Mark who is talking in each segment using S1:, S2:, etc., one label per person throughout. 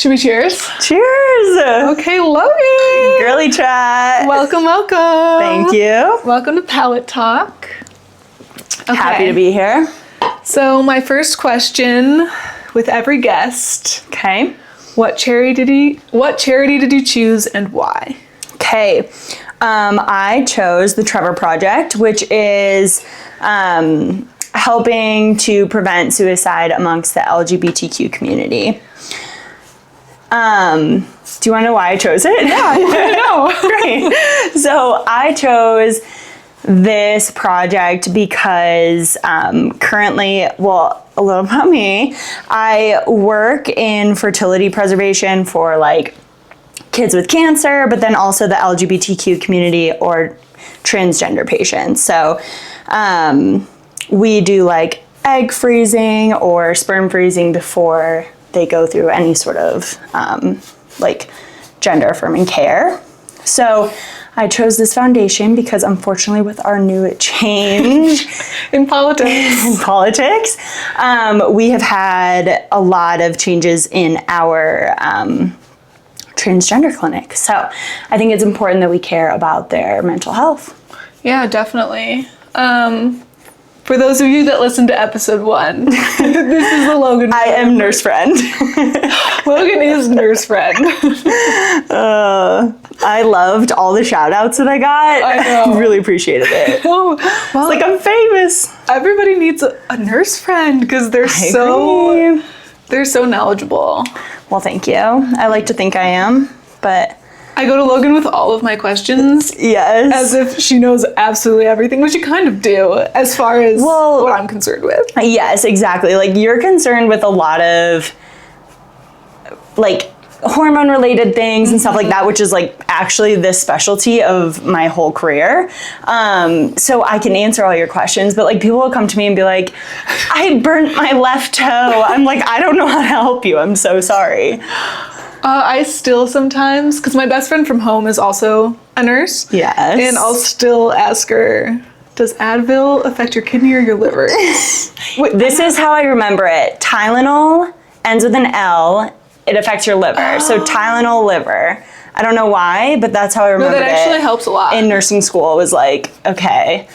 S1: Should we cheers?
S2: Cheers!
S1: Okay, Logan!
S2: Girly chat!
S1: Welcome.
S2: Thank you.
S1: Welcome to Palette Talk. Okay.
S2: Happy to be here.
S1: So my first question with every guest,
S2: Okay.
S1: what charity did you choose and why?
S2: Okay. I chose the Trevor Project, which is helping to prevent suicide amongst the LGBTQ community. Do you want to know why I chose it?
S1: Yeah, I want to know.
S2: Great. So I chose this project because currently, well, a little about me, I work in fertility preservation for like kids with cancer, but then also the LGBTQ community or transgender patients. So we do like egg freezing or sperm freezing before they go through any sort of like gender affirming care. So I chose this foundation because unfortunately with our new change
S1: In politics.
S2: We have had a lot of changes in our transgender clinic. So I think it's important that we care about their mental health.
S1: Yeah, definitely. For those of you that listened to episode 1, this is the Logan.
S2: I am nurse friend.
S1: Logan is nurse friend.
S2: I loved all the shout outs that I got.
S1: I know.
S2: Really appreciated it.
S1: Oh, well,
S2: It's like I'm famous.
S1: everybody needs a nurse friend because they're
S2: agree.
S1: they're so knowledgeable.
S2: Well, thank you. I like to think I am, but
S1: I go to Logan with all of my questions
S2: yes.
S1: as if she knows absolutely everything, which you kind of do as far as what I'm concerned with.
S2: Yes, exactly. Like you're concerned with a lot of like hormone related things and stuff like that, which is like actually the specialty of my whole career. So I can answer all your questions, but like people will come to me and be like, I burnt my left toe. I'm like, I don't know how to help you. I'm so sorry.
S1: I still sometimes, because my best friend from home is also a nurse.
S2: Yes.
S1: And I'll still ask her, does Advil affect your kidney or your liver? Wait,
S2: This is how I remember it. Tylenol ends with an L. It affects your liver. So Tylenol liver. I don't know why, but that's how I remember it.
S1: that actually helps a lot.
S2: In nursing school, it was like, okay,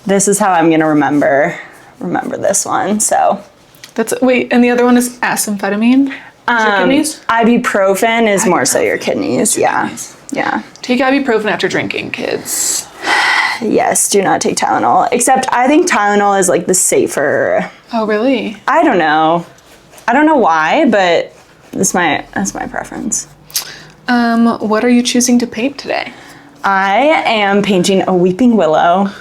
S2: this is how I'm gonna remember this one. So
S1: Wait, and the other one is amphetamine? Is your kidneys?
S2: ibuprofen is more so your kidneys. Yeah. Yeah.
S1: Take ibuprofen after drinking, kids.
S2: Yes, do not take Tylenol. Except I think Tylenol is like the safer.
S1: Oh, really?
S2: I don't know why, but that's my preference.
S1: What are you choosing to paint today?
S2: I am painting a weeping willow.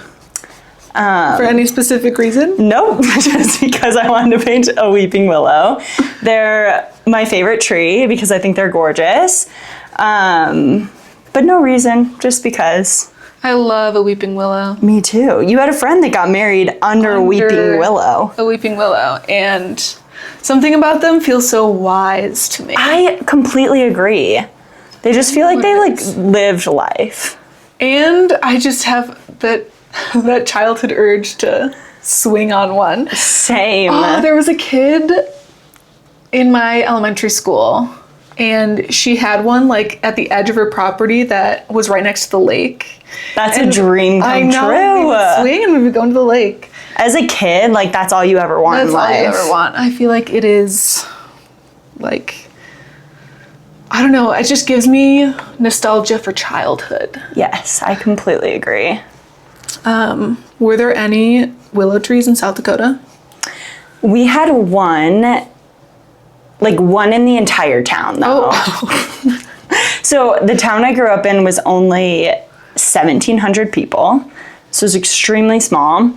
S1: For any specific reason?
S2: Nope, just because I wanted to paint a weeping willow. They're my favorite tree because I think they're gorgeous. But no reason, just because.
S1: I love a weeping willow.
S2: Me too. You had a friend that got married under a weeping willow.
S1: A weeping willow, and something about them feels so wise to me.
S2: I completely agree. They just feel like they like lived life.
S1: And I just have that childhood urge to swing on one.
S2: Same.
S1: There was a kid in my elementary school, and she had one like at the edge of her property that was right next to the lake.
S2: That's a dream come
S1: I know,
S2: true.
S1: we would swing and we would go into the lake.
S2: As a kid, like that's all you ever want in life.
S1: That's all you ever want. I feel like it is like, I don't know, it just gives me nostalgia for childhood.
S2: Yes, I completely agree.
S1: Were there any willow trees in South Dakota?
S2: We had one in the entire town though.
S1: Oh.
S2: So the town I grew up in was only 1,700 people. So it was extremely small.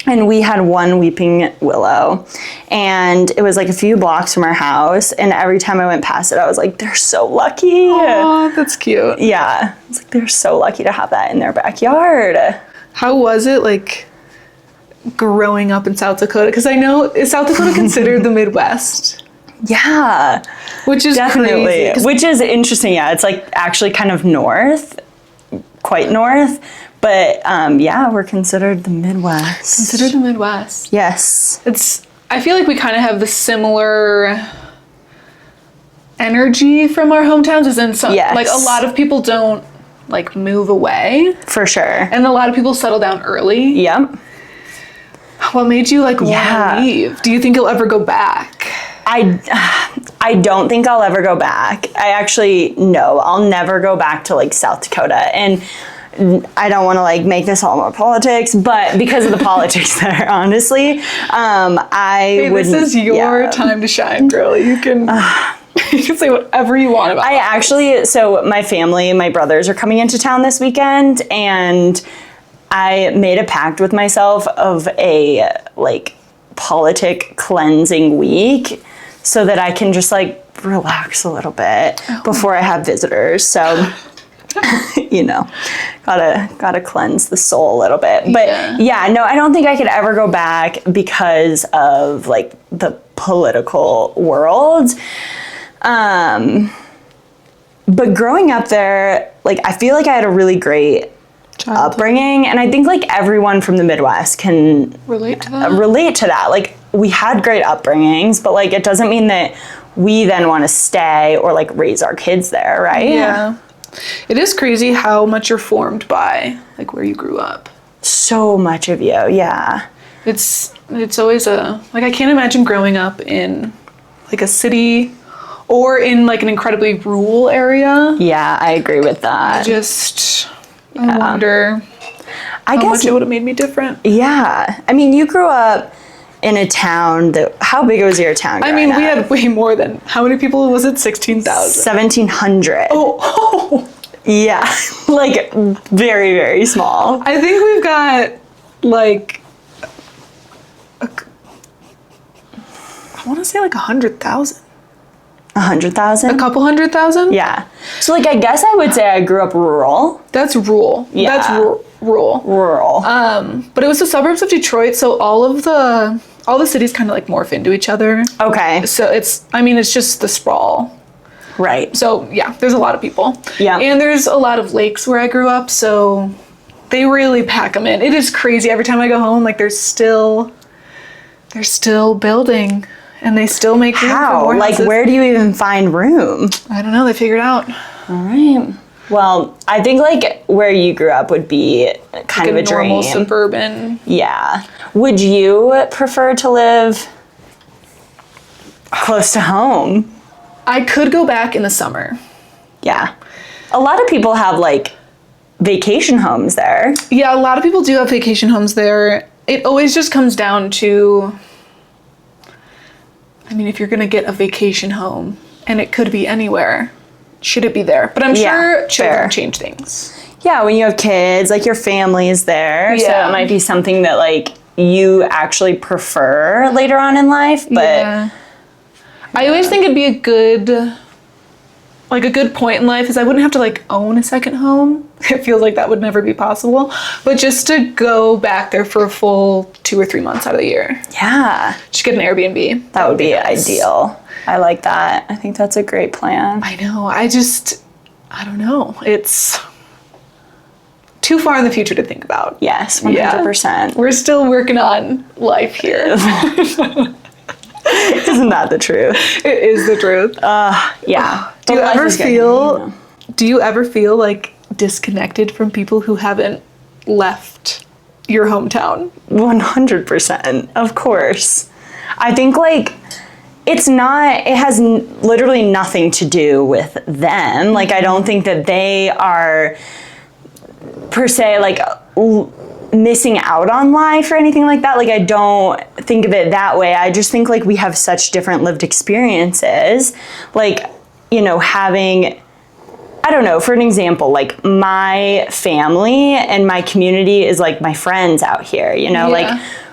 S2: And we had one weeping willow. And it was like a few blocks from our house. And every time I went past it, I was like, they're so lucky.
S1: Oh, that's cute.
S2: Yeah. It's like they're so lucky to have that in their backyard.
S1: How was it like growing up in South Dakota? Because I know, is South Dakota considered the Midwest?
S2: Yeah.
S1: Which is
S2: Definitely.
S1: crazy. 'Cause
S2: Which is interesting. Yeah. It's like actually kind of north, quite north. But yeah, we're considered the Midwest.
S1: Considered the Midwest.
S2: Yes.
S1: I feel like we kind of have the similar energy from our hometowns is in some,
S2: Yes.
S1: like a lot of people don't like move away,
S2: For sure.
S1: and a lot of people settle down early.
S2: Yep.
S1: What made you like want
S2: Yeah.
S1: to leave? Do you think you'll ever go back?
S2: I don't think I'll ever go back. I actually, no, I'll never go back to like South Dakota. And I don't want to like make this all more politics, but because of the politics there, honestly,
S1: Hey,
S2: wouldn't.
S1: this is your time to shine, girl. You can you can say whatever you want about it.
S2: So my family, my brothers are coming into town this weekend, and I made a pact with myself of a like politic cleansing week so that I can just like relax a little bit before I have visitors. So you know, gotta cleanse the soul a little bit. But yeah, no, I don't think I could ever go back because of like the political world. But growing up there, like I feel like I had a really great upbringing, and I think like everyone from the Midwest can
S1: Relate to that?
S2: relate to that. Like we had great upbringings, but like it doesn't mean that we then want to stay or like raise our kids there, right?
S1: Yeah. It is crazy how much you're formed by like where you grew up.
S2: So much of you, yeah.
S1: It's always like I can't imagine growing up in like a city or in like an incredibly rural area.
S2: Yeah, I agree with that.
S1: I wonder
S2: I
S1: how
S2: guess
S1: much it would have made me different.
S2: Yeah. I mean, you grew up in a town how big was your town?
S1: I mean, we had way more than, how many people was it? 16,000.
S2: 1,700.
S1: Oh.
S2: Yeah. Like very, very small.
S1: I think we've got like, I want to say like 100,000.
S2: 100,000?
S1: A couple 100,000?
S2: Yeah. So like, I guess I would say I grew up rural.
S1: That's rural.
S2: Yeah.
S1: That's rural.
S2: Rural.
S1: But it was the suburbs of Detroit, so all the cities kind of like morph into each other.
S2: Okay.
S1: So it's just the sprawl.
S2: Right.
S1: So yeah, there's a lot of people.
S2: Yeah.
S1: And there's a lot of lakes where I grew up, so they really pack them in. It is crazy. Every time I go home, like they're still building, and they still make room for
S2: How?
S1: more
S2: Like,
S1: houses.
S2: where do you even find room?
S1: I don't know. They figured out.
S2: All right. Well, I think like where you grew up would be kind of a dream.
S1: Normal suburban.
S2: Yeah. Would you prefer to live close to home?
S1: I could go back in the summer.
S2: Yeah. A lot of people have like vacation homes there.
S1: Yeah, a lot of people do have vacation homes there. It always just comes down to, I mean, if you're going to get a vacation home, and it could be anywhere, should it be there? But I'm sure children change things.
S2: Yeah, when you have kids, like your family is there. So
S1: Yeah.
S2: it might be something that like you actually prefer later on in life. But
S1: Yeah. I always think it'd be a good point in life is I wouldn't have to like own a second home. It feels like that would never be possible. But just to go back there for a full 2 or 3 months out of the year.
S2: yeah,
S1: Just get an Airbnb.
S2: that would be
S1: nice.
S2: ideal. I like that. I think that's a great plan.
S1: I know. I don't know. It's too far in the future to think about.
S2: Yes, 100%.
S1: We're still working on life here.
S2: Isn't that the truth?
S1: It is the truth.
S2: Yeah.
S1: Do
S2: But life is good,
S1: do you ever feel like disconnected from people who haven't left your hometown?
S2: 100%, of course. I think like it has literally nothing to do with them. Like I don't think that they are per se like missing out on life or anything like that. Like I don't think of it that way. I just think like we have such different lived experiences. Like, you know, having, I don't know, for an example, like my family and my community is like my friends out here, you know, like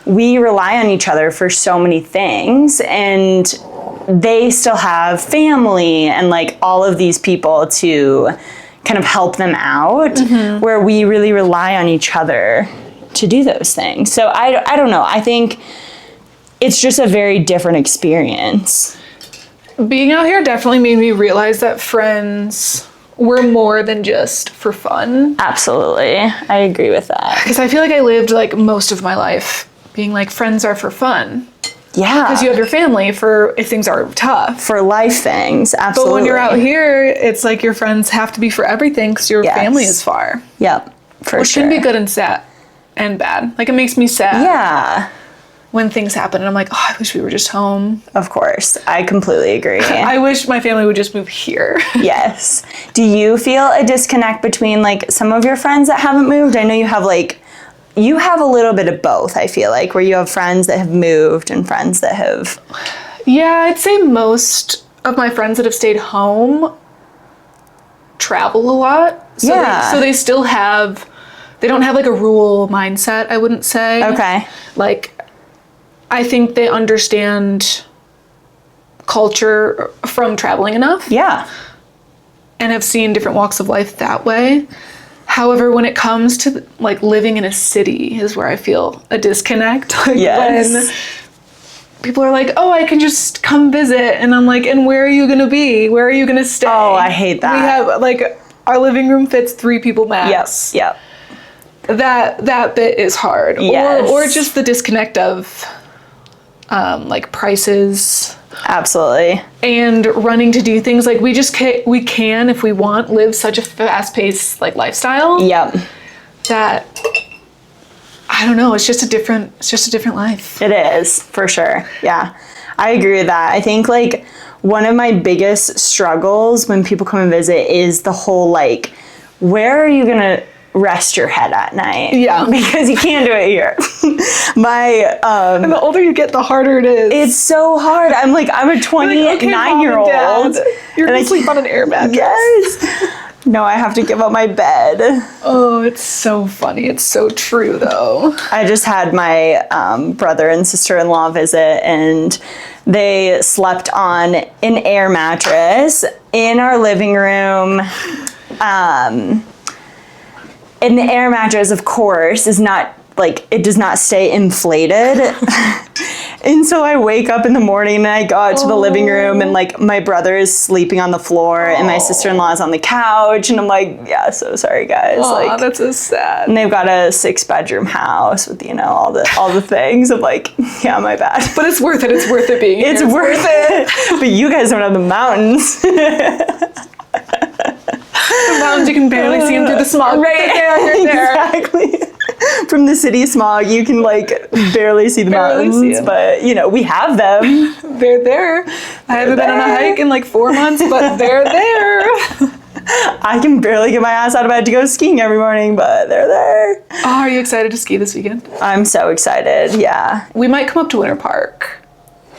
S2: we rely on each other for so many things, and they still have family and like all of these people to kind of help them out, where we really rely on each other to do those things. So I don't know. I think it's just a very different experience.
S1: Being out here definitely made me realize that friends were more than just for fun.
S2: Absolutely. I agree with that.
S1: Because I feel like I lived like most of my life being like friends are for fun.
S2: Yeah.
S1: Because you have your family for if things are tough.
S2: For life things, absolutely.
S1: But when you're out here, it's like your friends have to be for everything because your family is far.
S2: Yep, for
S1: Which
S2: sure.
S1: can be good and sad and bad. Like, it makes me sad.
S2: Yeah.
S1: When things happen and I'm like, oh, I wish we were just home.
S2: Of course. I completely agree.
S1: I wish my family would just move here.
S2: Yes. Do you feel a disconnect between like some of your friends that haven't moved? I know you have a little bit of both, I feel like, where you have friends that have moved and friends that have...
S1: Yeah, I'd say most of my friends that have stayed home travel a lot. So they still have... They don't have like a rural mindset, I wouldn't say.
S2: Okay.
S1: Like, I think they understand culture from traveling enough.
S2: Yeah.
S1: And have seen different walks of life that way. However, when it comes to like living in a city is where I feel a disconnect. Like when people are like, oh, I can just come visit. And I'm like, and where are you going to be? Where are you going to stay?
S2: Oh, I hate that.
S1: We have like, our living room fits 3 people max.
S2: Yep.
S1: That bit is hard.
S2: Yes.
S1: Or just the disconnect of like prices.
S2: Absolutely.
S1: And running to do things like we can if we want live such a fast-paced like lifestyle.
S2: Yep.
S1: That I don't know, it's just a different life.
S2: It is, for sure. Yeah. I agree with that. I think like one of my biggest struggles when people come and visit is the whole like, where are you going to rest your head at night?
S1: Yeah.
S2: Because you can't do it here.
S1: And the older you get, the harder it is.
S2: It's so hard. I'm a 29-year-old.
S1: You're going to sleep on an air mattress.
S2: Yes. No, I have to give up my bed.
S1: Oh, it's so funny. It's so true, though.
S2: I just had my brother and sister-in-law visit, and they slept on an air mattress in our living room. And the air mattress, of course, is not it does not stay inflated. And so I wake up in the morning and I go out to the living room and like my brother is sleeping on the floor and my sister-in-law is on the couch. And I'm like, yeah, so sorry guys.
S1: Like, that's so sad.
S2: And they've got a 6-bedroom house with, all the things. I'm like, yeah, my bad.
S1: But it's worth it. It's worth it being here.
S2: It's worth it. But you guys don't have the mountains.
S1: The mountains, you can barely see them through the smog.
S2: Right. Exactly. From the city smog, you can barely see the mountains, but we have them.
S1: They're there. I haven't been on a hike in 4 months, but they're there.
S2: I can barely get my ass out of bed to go skiing every morning, but they're there.
S1: Oh, are you excited to ski this weekend?
S2: I'm so excited, yeah.
S1: We might come up to Winter Park.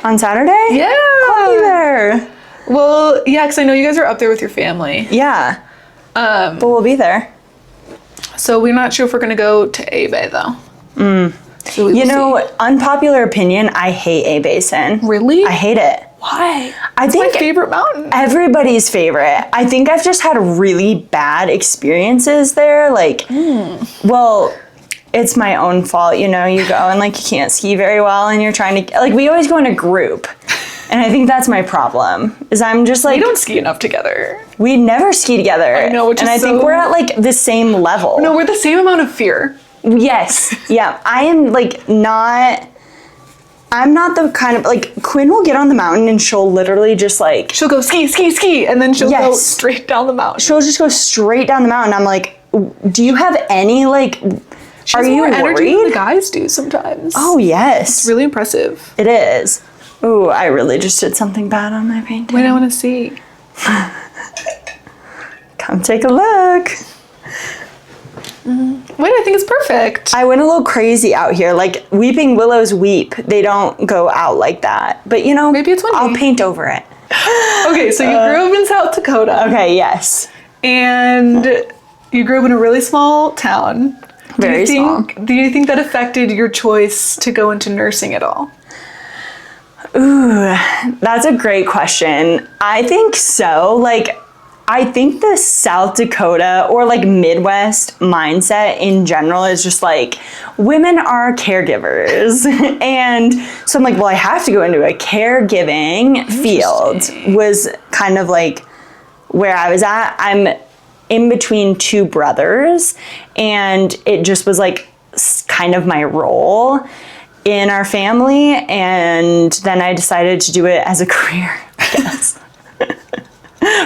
S2: On Saturday?
S1: Yeah.
S2: I'll be there.
S1: Well, yeah, because I know you guys are up there with your family.
S2: Yeah. But we'll be there.
S1: So we're not sure if we're going to go to A-Bay, though. So
S2: unpopular opinion, I hate A-Basin.
S1: Really?
S2: I hate it.
S1: Why?
S2: It's
S1: my favorite mountain.
S2: Everybody's favorite. I think I've just had really bad experiences there. Well, it's my own fault, you go and you can't ski very well and you're trying to, we always go in a group. And I think that's my problem, is I'm just
S1: we don't ski enough together.
S2: We never ski together.
S1: I know, which is
S2: I think we're at the same level.
S1: No, we're the same amount of fear.
S2: Yes. Yeah. I am I'm not the kind of, Quinn will get on the mountain and she'll literally just
S1: she'll go ski, ski, ski, and then she'll go straight down the mountain.
S2: She'll just go straight down the mountain. I'm like, do you have any, are you
S1: more energy than
S2: worried?
S1: the guys do sometimes.
S2: Oh, yes.
S1: It's really impressive.
S2: It is. Ooh, I really just did something bad on my painting.
S1: Wait, I want to see.
S2: Come take a look.
S1: Wait, I think it's perfect.
S2: I went a little crazy out here. Weeping willows weep. They don't go out like that. But,
S1: maybe it's windy.
S2: I'll paint over it.
S1: Okay, so you grew up in South Dakota.
S2: Okay, yes.
S1: And you grew up in a really small town.
S2: Very small.
S1: Do you think that affected your choice to go into nursing at all?
S2: Ooh, that's a great question. I think so. I think the South Dakota or Midwest mindset in general is just women are caregivers. And so I'm well, I have to go into a caregiving field was kind of where I was at. I'm in between 2 brothers and it just was kind of my role in our family, and then I decided to do it as a career, I guess.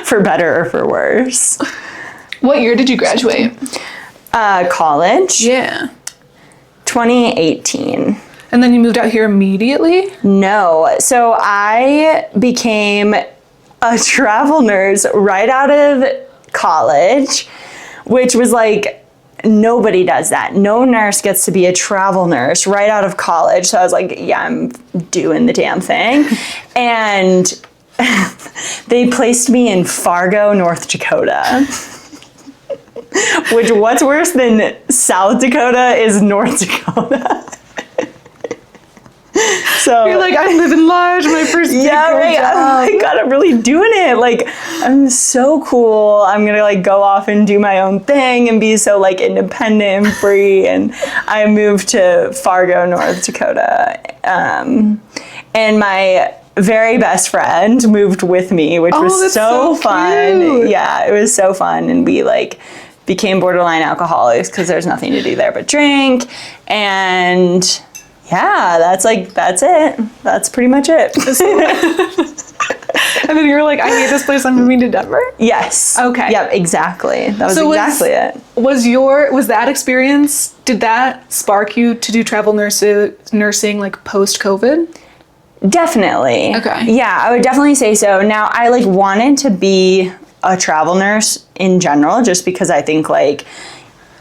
S2: For better or for worse.
S1: What year did you graduate?
S2: College.
S1: Yeah.
S2: 2018.
S1: And then you moved out here immediately?
S2: No. So I became a travel nurse right out of college, which was like, nobody does that. No nurse gets to be a travel nurse right out of college. So I was like, yeah, I'm doing the damn thing. And they placed me in Fargo, North Dakota. Which, what's worse than South Dakota is North Dakota. So
S1: you're like, I'm living large, my first big
S2: yeah, right.
S1: job.
S2: Oh my God, I'm really doing it. Like, I'm so cool. I'm gonna like go off and do my own thing and be so like independent and free. And I moved to Fargo, North Dakota. And my very best friend moved with me, which was so fun.
S1: Cute.
S2: Yeah, it was so fun. And we like became borderline alcoholics because there's nothing to do there but drink. And yeah, that's it. That's pretty much it.
S1: And then you were like, I hate this place, I'm moving to Denver?
S2: Yes.
S1: Okay.
S2: Yep, exactly. That was
S1: So
S2: exactly it.
S1: Was that experience, did that spark you to do travel nursing like post-COVID?
S2: Definitely.
S1: Okay.
S2: Yeah, I would definitely say so. Now, I like wanted to be a travel nurse in general, just because I think like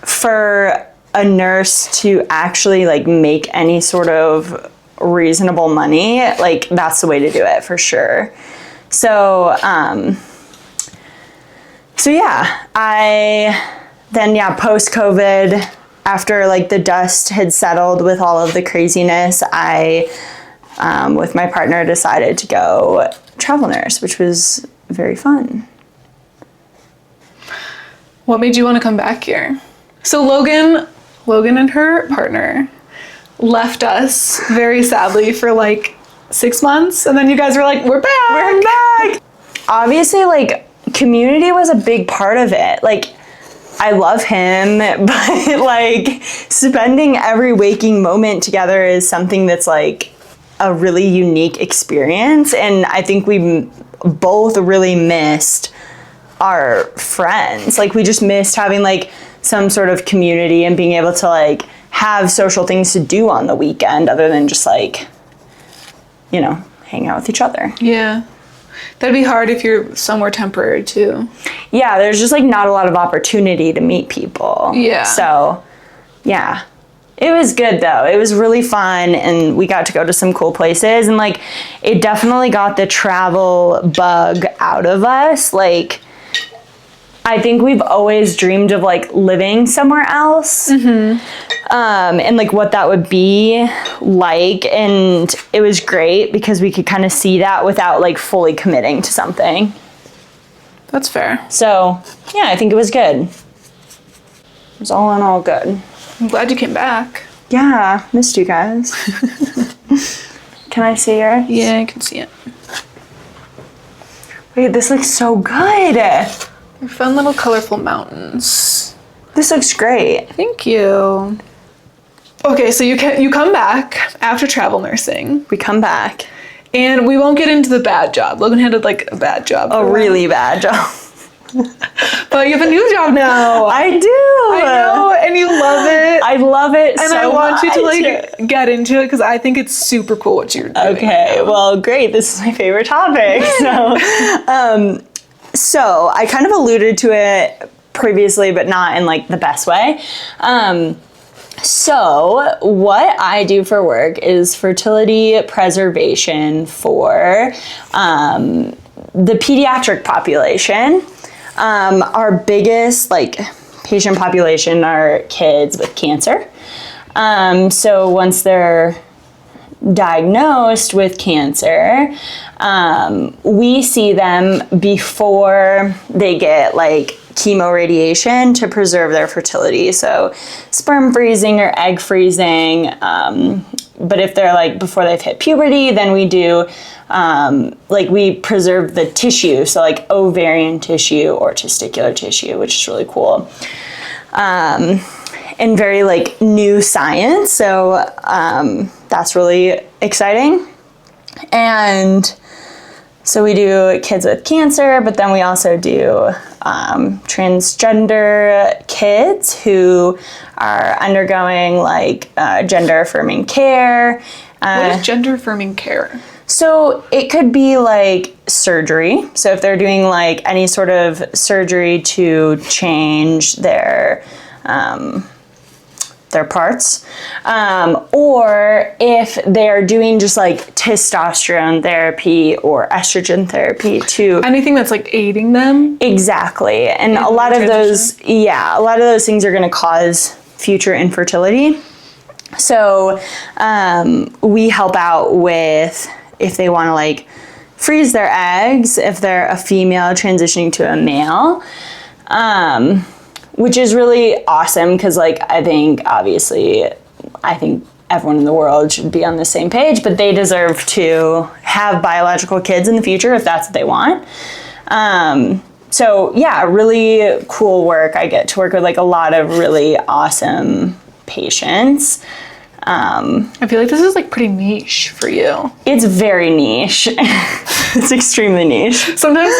S2: for a nurse to actually like make any sort of reasonable money, like that's the way to do it for sure. So yeah, post-COVID, after like the dust had settled with all of the craziness, I with my partner decided to go travel nurse, which was very fun.
S1: What made you want to come back here? So Logan and her partner left us very sadly for like 6 months, and then you guys were like, we're back.
S2: We're back. Obviously, like, community was a big part of it. Like, I love him, but like spending every waking moment together is something that's like a really unique experience, and I think we both really missed our friends. Like, we just missed having like some sort of community and being able to like have social things to do on the weekend other than just like, you know, hang out with each other.
S1: Yeah. That'd be hard if you're somewhere temporary too.
S2: Yeah, there's just like not a lot of opportunity to meet people.
S1: Yeah.
S2: So, yeah. It was good though. It was really fun, and we got to go to some cool places, and like it definitely got the travel bug out of us. Like, I think we've always dreamed of like living somewhere else. Mm-hmm. And like what that would be like, and it was great because we could kind of see that without like fully committing to something.
S1: That's fair.
S2: So yeah, I think it was good. It was all in all good.
S1: I'm glad you came back.
S2: Yeah, missed you guys. Can I see yours?
S1: Yeah, I can see it.
S2: Wait, this looks so good.
S1: Your fun little colorful mountains.
S2: This looks great.
S1: Thank you. Okay, so you come back after travel nursing,
S2: We come back.
S1: and we won't get into the bad job. Logan had like a bad job.
S2: A really bad job.
S1: But you have a new job now.
S2: I do.
S1: I know, and you love it.
S2: I love it
S1: and
S2: so
S1: I want you to
S2: much.
S1: like get into it because I think it's super cool what you're doing.
S2: Okay, well, great. This is my favorite topic. So I kind of alluded to it previously, but not in like the best way. So what I do for work is fertility preservation for the pediatric population. Our biggest like patient population are kids with cancer. So once they're diagnosed with cancer, we see them before they get like chemoradiation to preserve their fertility. So sperm freezing or egg freezing. But if they're like before they've hit puberty, then we do like we preserve the tissue. So like ovarian tissue or testicular tissue, which is really cool. And very like new science. So that's really exciting. And so we do kids with cancer, but then we also do transgender kids who are undergoing like gender affirming care.
S1: What is gender affirming care?
S2: So it could be like surgery. So if they're doing like any sort of surgery to change their parts, or if they're doing just like testosterone therapy or estrogen therapy to
S1: Anything that's like aiding them.
S2: exactly. And a lot of those things are going to cause future infertility. So we help out with if they want to like freeze their eggs, if they're a female transitioning to a male, which is really awesome because like I think everyone in the world should be on the same page, but they deserve to have biological kids in the future if that's what they want. So yeah, really cool work. I get to work with like a lot of really awesome patients.
S1: I feel like this is like pretty niche for you.
S2: It's very niche. It's extremely niche.
S1: Sometimes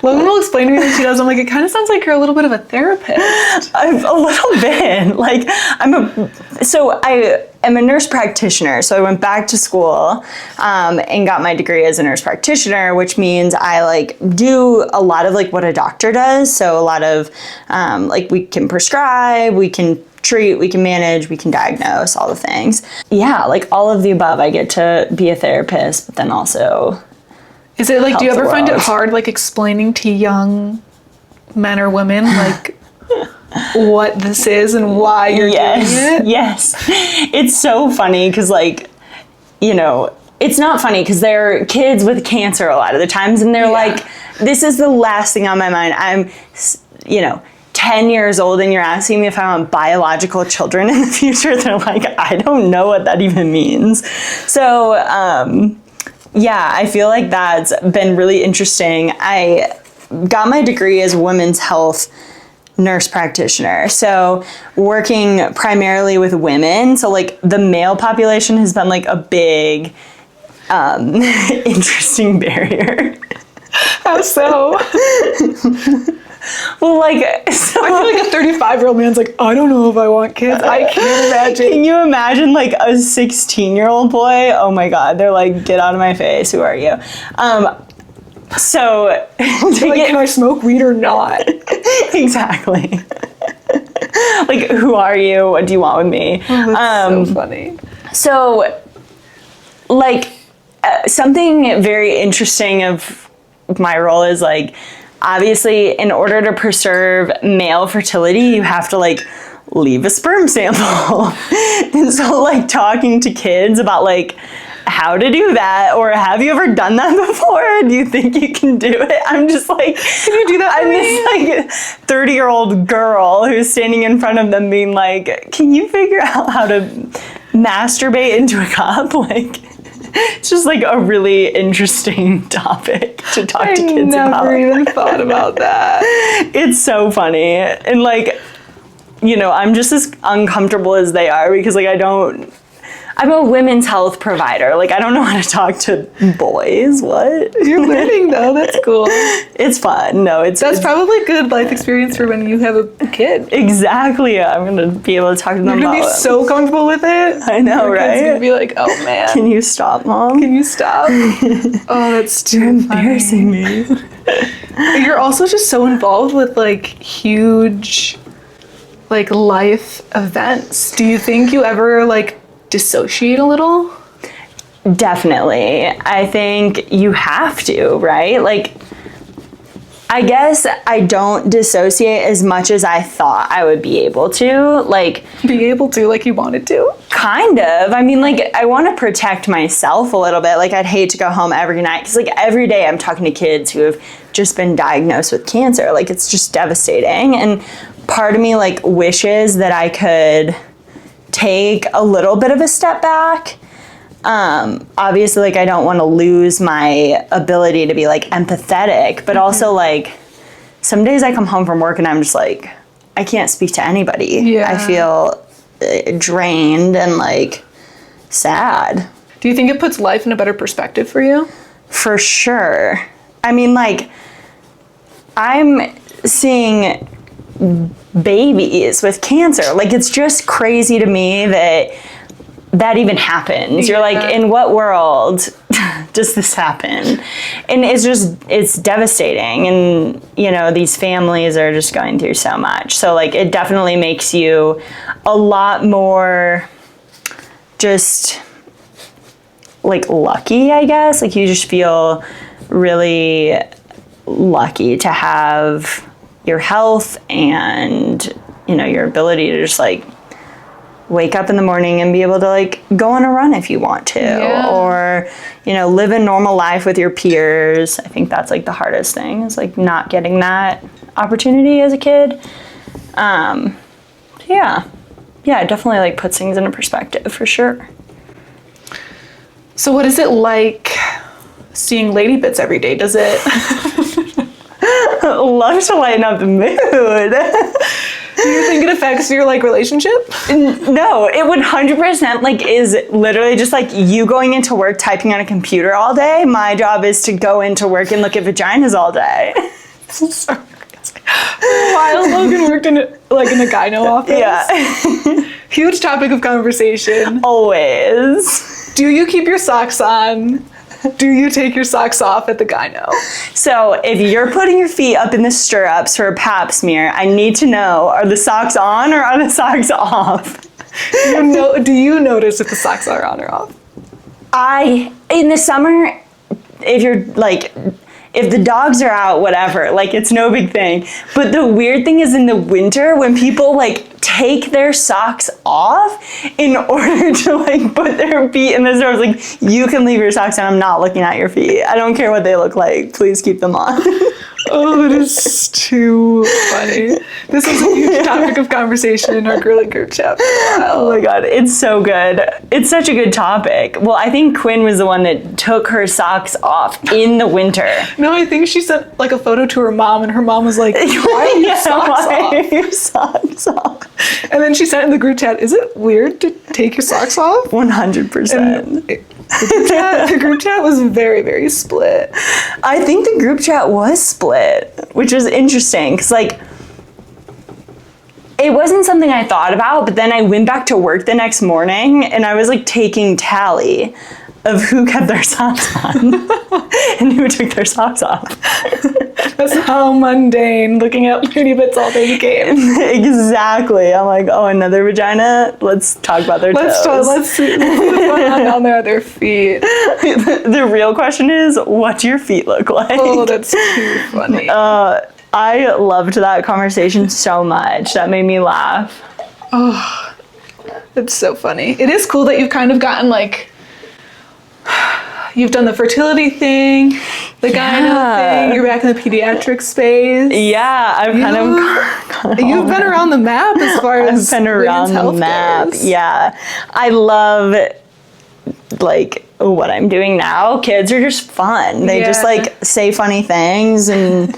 S1: Logan will explain to me what she does. I'm like, it kind of sounds like you're a little bit of a therapist.
S2: A little bit. Like I am a nurse practitioner. So I went back to school and got my degree as a nurse practitioner, which means I like do a lot of like what a doctor does. So a lot of like we can prescribe, we can treat, we can manage, we can diagnose, all the things. Yeah, like all of the above. I get to be a therapist, but then also
S1: Is it like, do you
S2: help
S1: ever
S2: the
S1: find it
S2: world.
S1: hard like explaining to young men or women like what this is and why you're doing it?
S2: Yes. It's so funny because like, you know, it's not funny because they're kids with cancer a lot of the times and they're like, this is the last thing on my mind. I'm, 10 years old and you're asking me if I want biological children in the future. They're like, I don't know what that even means. So, yeah, I feel like that's been really interesting. I got my degree as a women's health nurse practitioner. So working primarily with women. So like the male population has been like a big, interesting barrier.
S1: How so?
S2: Well, like, so
S1: I feel like a 35-year-old man's like, I don't know if I want kids. I can't imagine.
S2: Can you imagine like a 16-year-old boy? Oh my God. They're like, get out of my face. Who are you? So
S1: Like, can I smoke weed or not?
S2: exactly. Like, who are you? What do you want with me?
S1: Oh, that's so funny.
S2: So, like, something very interesting of my role is like, obviously, in order to preserve male fertility, you have to like leave a sperm sample. And so like talking to kids about like how to do that, or have you ever done that before? Do you think you can do it? I'm just like, can you do that? I'm this like 30-year-old girl who's standing in front of them being like, can you figure out how to masturbate into a cup? Like, it's just like a really interesting topic to talk to kids about.
S1: I never even thought about that.
S2: It's so funny. And like, I'm just as uncomfortable as they are because like I'm a women's health provider. Like I don't know how to talk to boys. What?
S1: You're learning though. That's cool.
S2: It's fun. No,
S1: That's probably a good life experience for when you have a kid.
S2: exactly. I'm gonna be able to talk to them
S1: You're gonna
S2: about
S1: be
S2: it.
S1: so comfortable with it.
S2: I know,
S1: Your
S2: right?
S1: kid's gonna be like, oh man.
S2: Can you stop, Mom?
S1: Can you stop? Oh, that's too
S2: Embarrassing me.
S1: You're also just so involved with like huge like life events. Do you think you ever like dissociate a little?
S2: Definitely. I think you have to, right? Like, I guess I don't dissociate as much as I thought I would be able to. Like,
S1: Be able to, like you wanted to?
S2: kind of. I mean, like, I want to protect myself a little bit. Like, I'd hate to go home every night because, like, every day I'm talking to kids who have just been diagnosed with cancer. Like, it's just devastating. And part of me, like, wishes that I could take a little bit of a step back. Obviously, like, I don't want to lose my ability to be like empathetic, but also like some days I come home from work and I'm just like, I can't speak to anybody.
S1: Yeah.
S2: I feel drained and like sad.
S1: Do you think it puts life in a better perspective for you?
S2: For sure. I mean, like, I'm seeing babies with cancer. Like, it's just crazy to me that even happens. You're like, in what world does this happen? And it's devastating. And, you know, these families are just going through so much. So, like, it definitely makes you a lot more just, like, lucky, I guess. Like, you just feel really lucky to have your health and, you know, your ability to just, like, wake up in the morning and be able to, like, go on a run if you want to, or, you know, live a normal life with your peers. I think that's, like, the hardest thing, is, like, not getting that opportunity as a kid. Yeah, it definitely, like, puts things into perspective for sure.
S1: So what is it like seeing lady bits every day? Does it
S2: Love to lighten up the mood.
S1: do you think it affects your, like, relationship?
S2: No, it 100%, like, is literally just like you going into work typing on a computer all day. My job is to go into work and look at vaginas all day.
S1: So while Logan worked in a gyno office.
S2: Yeah.
S1: Huge topic of conversation.
S2: Always.
S1: Do you keep your socks on? Do you take your socks off at the gyno?
S2: So if you're putting your feet up in the stirrups for a pap smear, I need to know, are the socks on or are the socks off?
S1: Do you notice if the socks are on or off?
S2: In the summer, if you're like, if the dogs are out, whatever, like, it's no big thing. But the weird thing is in the winter, when people, like, take their socks off in order to, like, put their feet in the stirrups, like, you can leave your socks on. I'm not looking at your feet. I don't care what they look like. Please keep them on.
S1: Oh, that is too funny. This was a huge topic of conversation in our girly group chat for a while.
S2: Oh my god, it's so good. It's such a good topic. Well, I think Quinn was the one that took her socks off in the winter.
S1: No, I think she sent, like, a photo to her mom, and her mom was like, why are your socks off? And then she sent in the group chat, is it weird to take your socks off?
S2: 100%.
S1: The group chat was very, very split.
S2: I think the group chat was split, which was interesting, because, like, it wasn't something I thought about, but then I went back to work the next morning, and I was, like, taking tally of who kept their socks on and who took their socks off.
S1: That's how mundane looking at lady bits all day became.
S2: Exactly. I'm like, oh, another vagina? Let's talk about their toes.
S1: Let's see what's going on down there at their feet.
S2: The real question is, what do your feet look like?
S1: Oh, that's too funny.
S2: I loved that conversation so much. That made me laugh.
S1: Oh, it's so funny. It is cool that you've kind of gotten, like, you've done the fertility thing, the gyno thing, you're back in the pediatric space.
S2: Yeah, I've
S1: you've been around the map as far as
S2: I've been around the map.
S1: Goes.
S2: Yeah. I love, like, what I'm doing now. Kids are just fun. They just, like, say funny things. And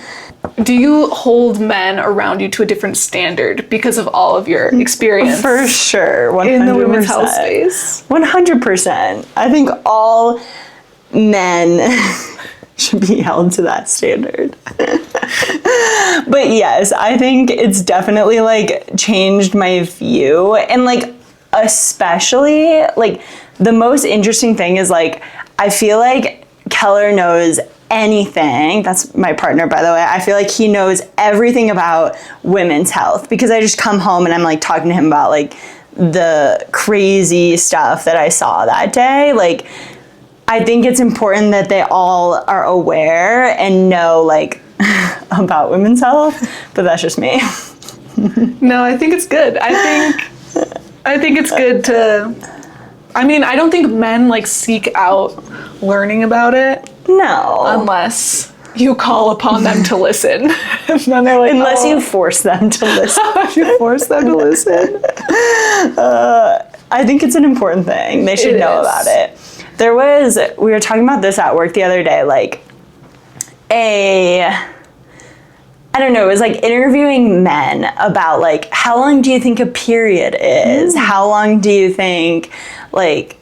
S1: do you hold men around you to a different standard because of all of your experience?
S2: For sure, 100%.
S1: In the women's health space?
S2: 100%. I think all men should be held to that standard. But yes, I think it's definitely, like, changed my view. And, like, especially, like, the most interesting thing is, like, I feel like Keller knows anything. That's my partner, by the way. I feel like he knows everything about women's health, because I just come home and I'm, like, talking to him about, like, the crazy stuff that I saw that day. Like, I think it's important that they all are aware and know, like, about women's health, but that's just me.
S1: No, I think it's good. I think it's good to, I mean, I don't think men, like, seek out learning about it.
S2: No.
S1: Unless you call upon them to listen. And then they're like,
S2: unless you force them to listen.
S1: You force them to listen.
S2: I think it's an important thing. They should know about it. We were talking about this at work the other day, like, I don't know, it was like interviewing men about, like, how long do you think a period is? How long do you think, like,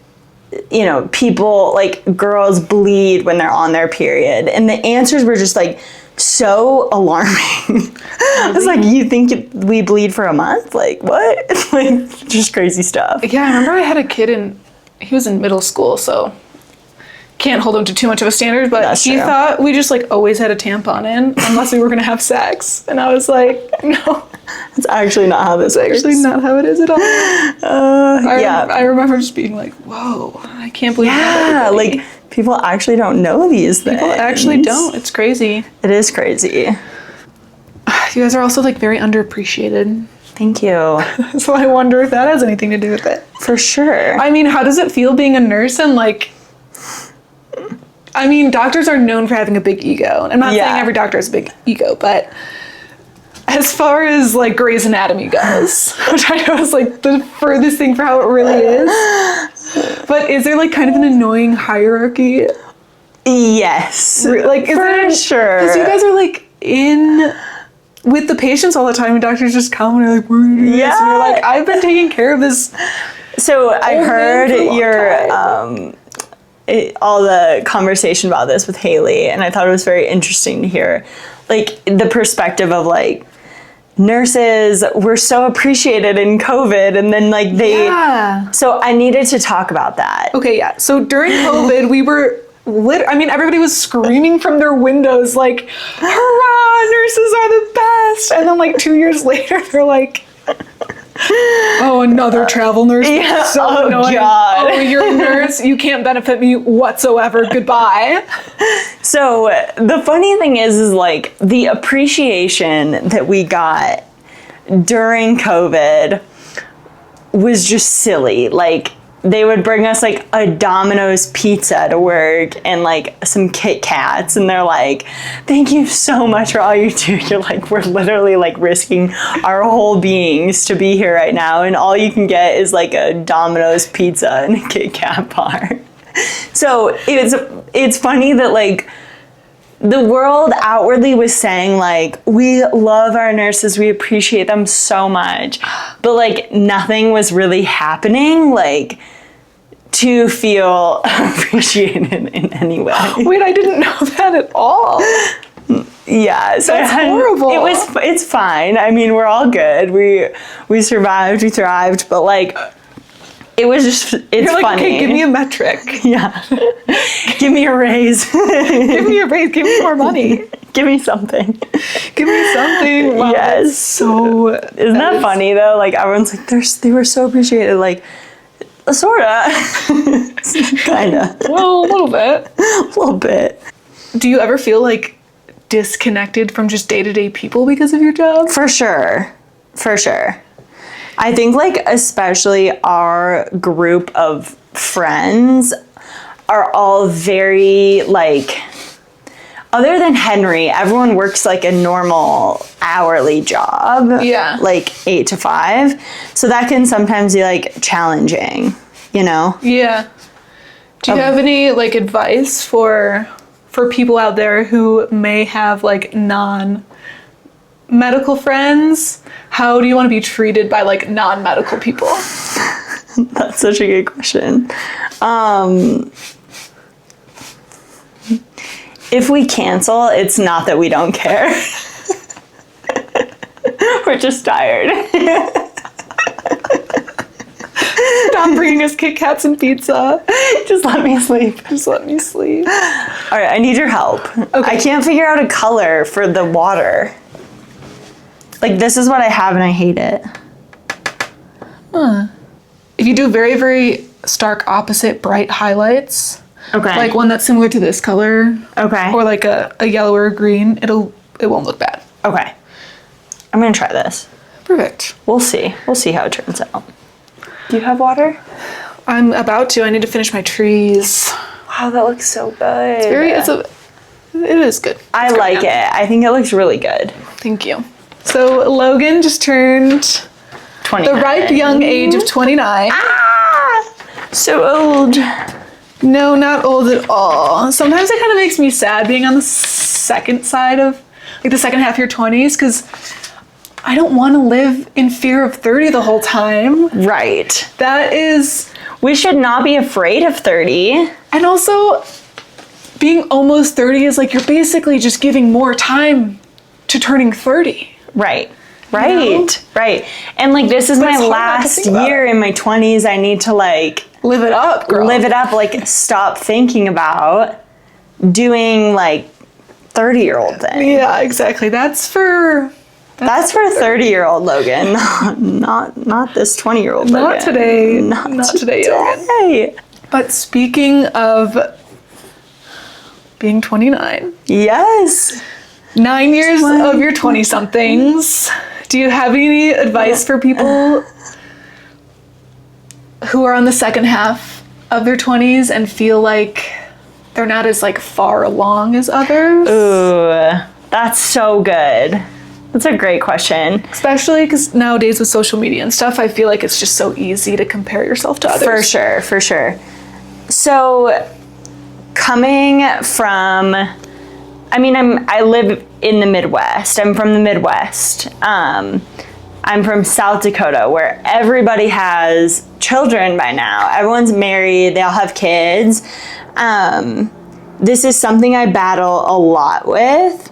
S2: you know, people, like, girls bleed when they're on their period. And the answers were just, like, so alarming. I was like, you think we bleed for a month? Like, what? Like, just crazy stuff.
S1: Yeah, I remember I had a kid he was in middle school, so can't hold him to too much of a standard, but
S2: That's
S1: he
S2: true.
S1: thought we just, like, always had a tampon in unless we were going to have sex. And I was like, no.
S2: It's actually not how this works.
S1: Actually not how it is at all.
S2: Yeah.
S1: I remember just being like, whoa, I can't believe
S2: Yeah,
S1: that.
S2: like, people actually don't know these things.
S1: People actually don't. It's crazy.
S2: It is crazy.
S1: You guys are also, like, very underappreciated.
S2: Thank you.
S1: So I wonder if that has anything to do with it.
S2: For sure.
S1: I mean, how does it feel being a nurse and, like, I mean, doctors are known for having a big ego. And I'm not saying every doctor has a big ego, but as far as, like, Grey's Anatomy goes, which I know is, like, the furthest thing for how it really is. But is there, like, kind of an annoying hierarchy?
S2: Yes.
S1: Like, is
S2: For sure.
S1: Because you guys are, like, in with the patients all the time, and doctors just come and are like, we're gonna do this. And you're like, I've been taking care of this.
S2: So I heard
S1: for a long
S2: your all the conversation about this with Haley, and I thought it was very interesting to hear, like, the perspective of, like, nurses were so appreciated in COVID, and then, like, they.
S1: Yeah.
S2: So I needed to talk about that.
S1: Okay, yeah. So during COVID, we were I mean, everybody was screaming from their windows, like, hurrah, nurses are the best. And then, like, 2 years later, they're like, oh, another travel nurse.
S2: Yeah.
S1: So
S2: Oh,
S1: annoying.
S2: God.
S1: Oh, you're a nurse. You can't benefit me whatsoever. Goodbye.
S2: So the funny thing is like, the appreciation that we got during COVID was just silly. Like, they would bring us, like, a Domino's pizza to work and, like, some Kit Kats, and they're like, thank you so much for all you do. You're like, we're literally, like, risking our whole beings to be here right now, and all you can get is, like, a Domino's pizza and a Kit Kat bar. So it's funny that, like, the world outwardly was saying, like, we love our nurses, we appreciate them so much, but, like, nothing was really happening, like, to feel appreciated in any way.
S1: Wait, I didn't know that at all.
S2: Yeah, so
S1: That's horrible.
S2: It's fine. I mean, we're all good. We survived, we thrived, but, like, it was just, it's
S1: You're like,
S2: funny.
S1: okay, give me a metric.
S2: Yeah. Give me a raise.
S1: Give me a raise. Give me more money.
S2: Give me something.
S1: Give me something. Wow,
S2: Yes.
S1: that's so.
S2: Isn't that funny though? Like, everyone's like, they were so appreciated. Like, sorta. Kinda.
S1: Well, a little bit.
S2: A little bit.
S1: Do you ever feel, like, disconnected from just day-to-day people because of your job?
S2: For sure. For sure. I think, like, especially our group of friends are all very, like, other than Henry, everyone works, like, a normal hourly job.
S1: Yeah.
S2: Like, 8 to 5. So that can sometimes be, like, challenging, you know?
S1: Yeah. Do you have any, like, advice for people out there who may have, like, non-medical friends? How do you want to be treated by, like, non-medical people?
S2: That's such a good question. If we cancel, it's not that we don't care. We're just tired.
S1: Stop bringing us Kit Kats and pizza.
S2: Just let me sleep.
S1: Just let me sleep.
S2: All right, I need your help.
S1: Okay.
S2: I can't figure out a color for the water. Like, this is what I have and I hate it.
S1: If you do very, very stark opposite bright highlights,
S2: Okay.
S1: like one that's similar to this color,
S2: Okay.
S1: or like a yellow or a green, it won't look bad.
S2: Okay. I'm gonna try this.
S1: Perfect.
S2: We'll see. We'll see how it turns out. Do you have water?
S1: I'm about to. I need to finish my trees.
S2: Wow, that looks so good.
S1: It is good.
S2: I
S1: It's
S2: like
S1: going
S2: it. I think it looks really good.
S1: Thank you. So Logan just turned
S2: 29.
S1: the ripe young age of 29.
S2: Ah! So old.
S1: No, not old at all. Sometimes it kind of makes me sad being on the second side of, like, the second half of your 20s, because I don't want to live in fear of 30 the whole time.
S2: Right.
S1: That is
S2: we should not be afraid of 30.
S1: And also, being almost 30 is like you're basically just giving more time to turning 30.
S2: Right.
S1: know?
S2: Right. And like, this is
S1: But
S2: my
S1: it's hard not to
S2: last
S1: think about
S2: year in my 20s. I need to like
S1: Live it up, girl.
S2: live it up, like stop thinking about doing like 30-year-old things.
S1: Yeah, exactly. That's for
S2: 30-year-old Logan, not this 20-year-old Logan.
S1: not today. Not today, Logan.
S2: Hey.
S1: But speaking of being 29,
S2: Yes.
S1: 9 years of your 20-somethings, do you have any advice for people who are on the second half of their 20s and feel like they're not as like far along as others?
S2: Ooh, that's so good. That's a great question.
S1: Especially because nowadays with social media and stuff, I feel like it's just so easy to compare yourself to others.
S2: For sure. So, coming from, I live in the Midwest. I'm from the Midwest. I'm from South Dakota, where everybody has children by now. Everyone's married. They all have kids. This is something I battle a lot with.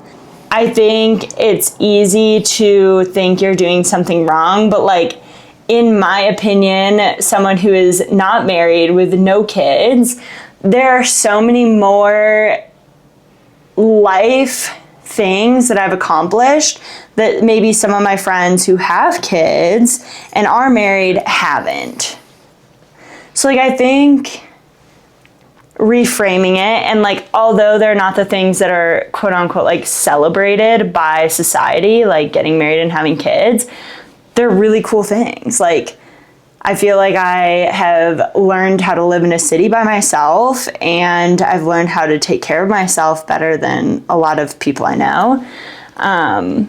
S2: I think it's easy to think you're doing something wrong, but like, in my opinion, someone who is not married with no kids, there are so many more life things that I've accomplished that maybe some of my friends who have kids and are married haven't. So like, I think reframing it, and like, although they're not the things that are quote unquote like celebrated by society, like getting married and having kids, they're really cool things. Like, I feel like I have learned how to live in a city by myself, and I've learned how to take care of myself better than a lot of people I know. I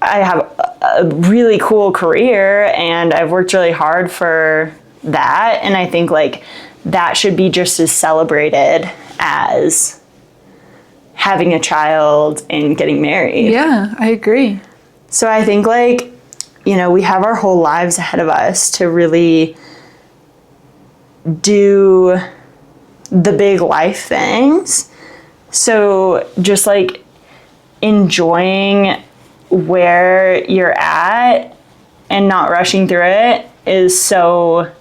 S2: have a really cool career, and I've worked really hard for that, and I think like that should be just as celebrated as having a child and getting married.
S1: Yeah, I agree.
S2: So I think like, we have our whole lives ahead of us to really do the big life things. So just like enjoying where you're at and not rushing through it is so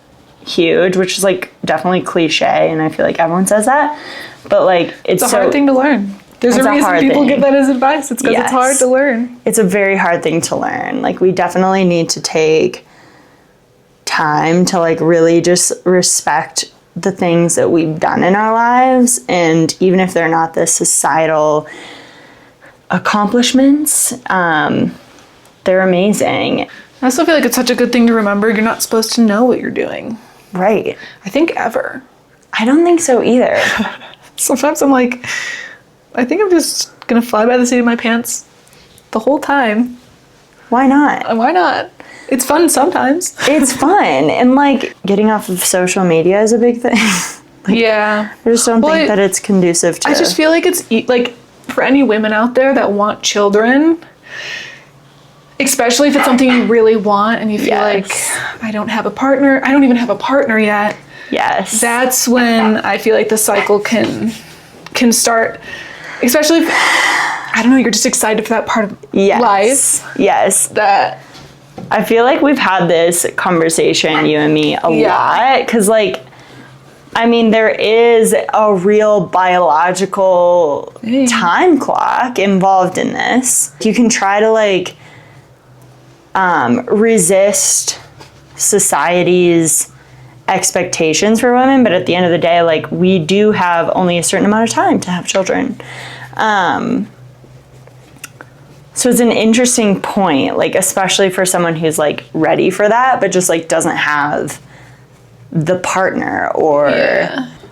S2: huge, which is like definitely cliche, and I feel like everyone says that, but like it's
S1: a hard thing to learn. There's a reason people give that as advice. It's because it's hard to learn.
S2: It's a very hard thing to learn. Like, we definitely need to take time to like really just respect the things that we've done in our lives, and even if they're not the societal accomplishments, they're amazing.
S1: I also feel like it's such a good thing to remember. You're not supposed to know what you're doing.
S2: Right.
S1: I think ever.
S2: I don't think so either.
S1: Sometimes I'm like, I think I'm just gonna fly by the seat of my pants the whole time.
S2: Why not?
S1: Why not? It's fun sometimes.
S2: It's fun. And like, getting off of social media is a big thing.
S1: Yeah.
S2: I just don't think that it's conducive to.
S1: I just feel like it's like, for any women out there that want children, especially if it's something you really want and you feel like, I don't have a partner, I don't even have a partner yet.
S2: Yes.
S1: That's when I feel like the cycle can start, especially if, I don't know, you're just excited for that part of life.
S2: Yes.
S1: That
S2: I feel like we've had this conversation, you and me, a lot. Because like, there is a real biological time clock involved in this. You can try to like resist society's expectations for women, but at the end of the day, like, we do have only a certain amount of time to have children. So it's an interesting point, like, especially for someone who's like ready for that, but just like doesn't have the partner, or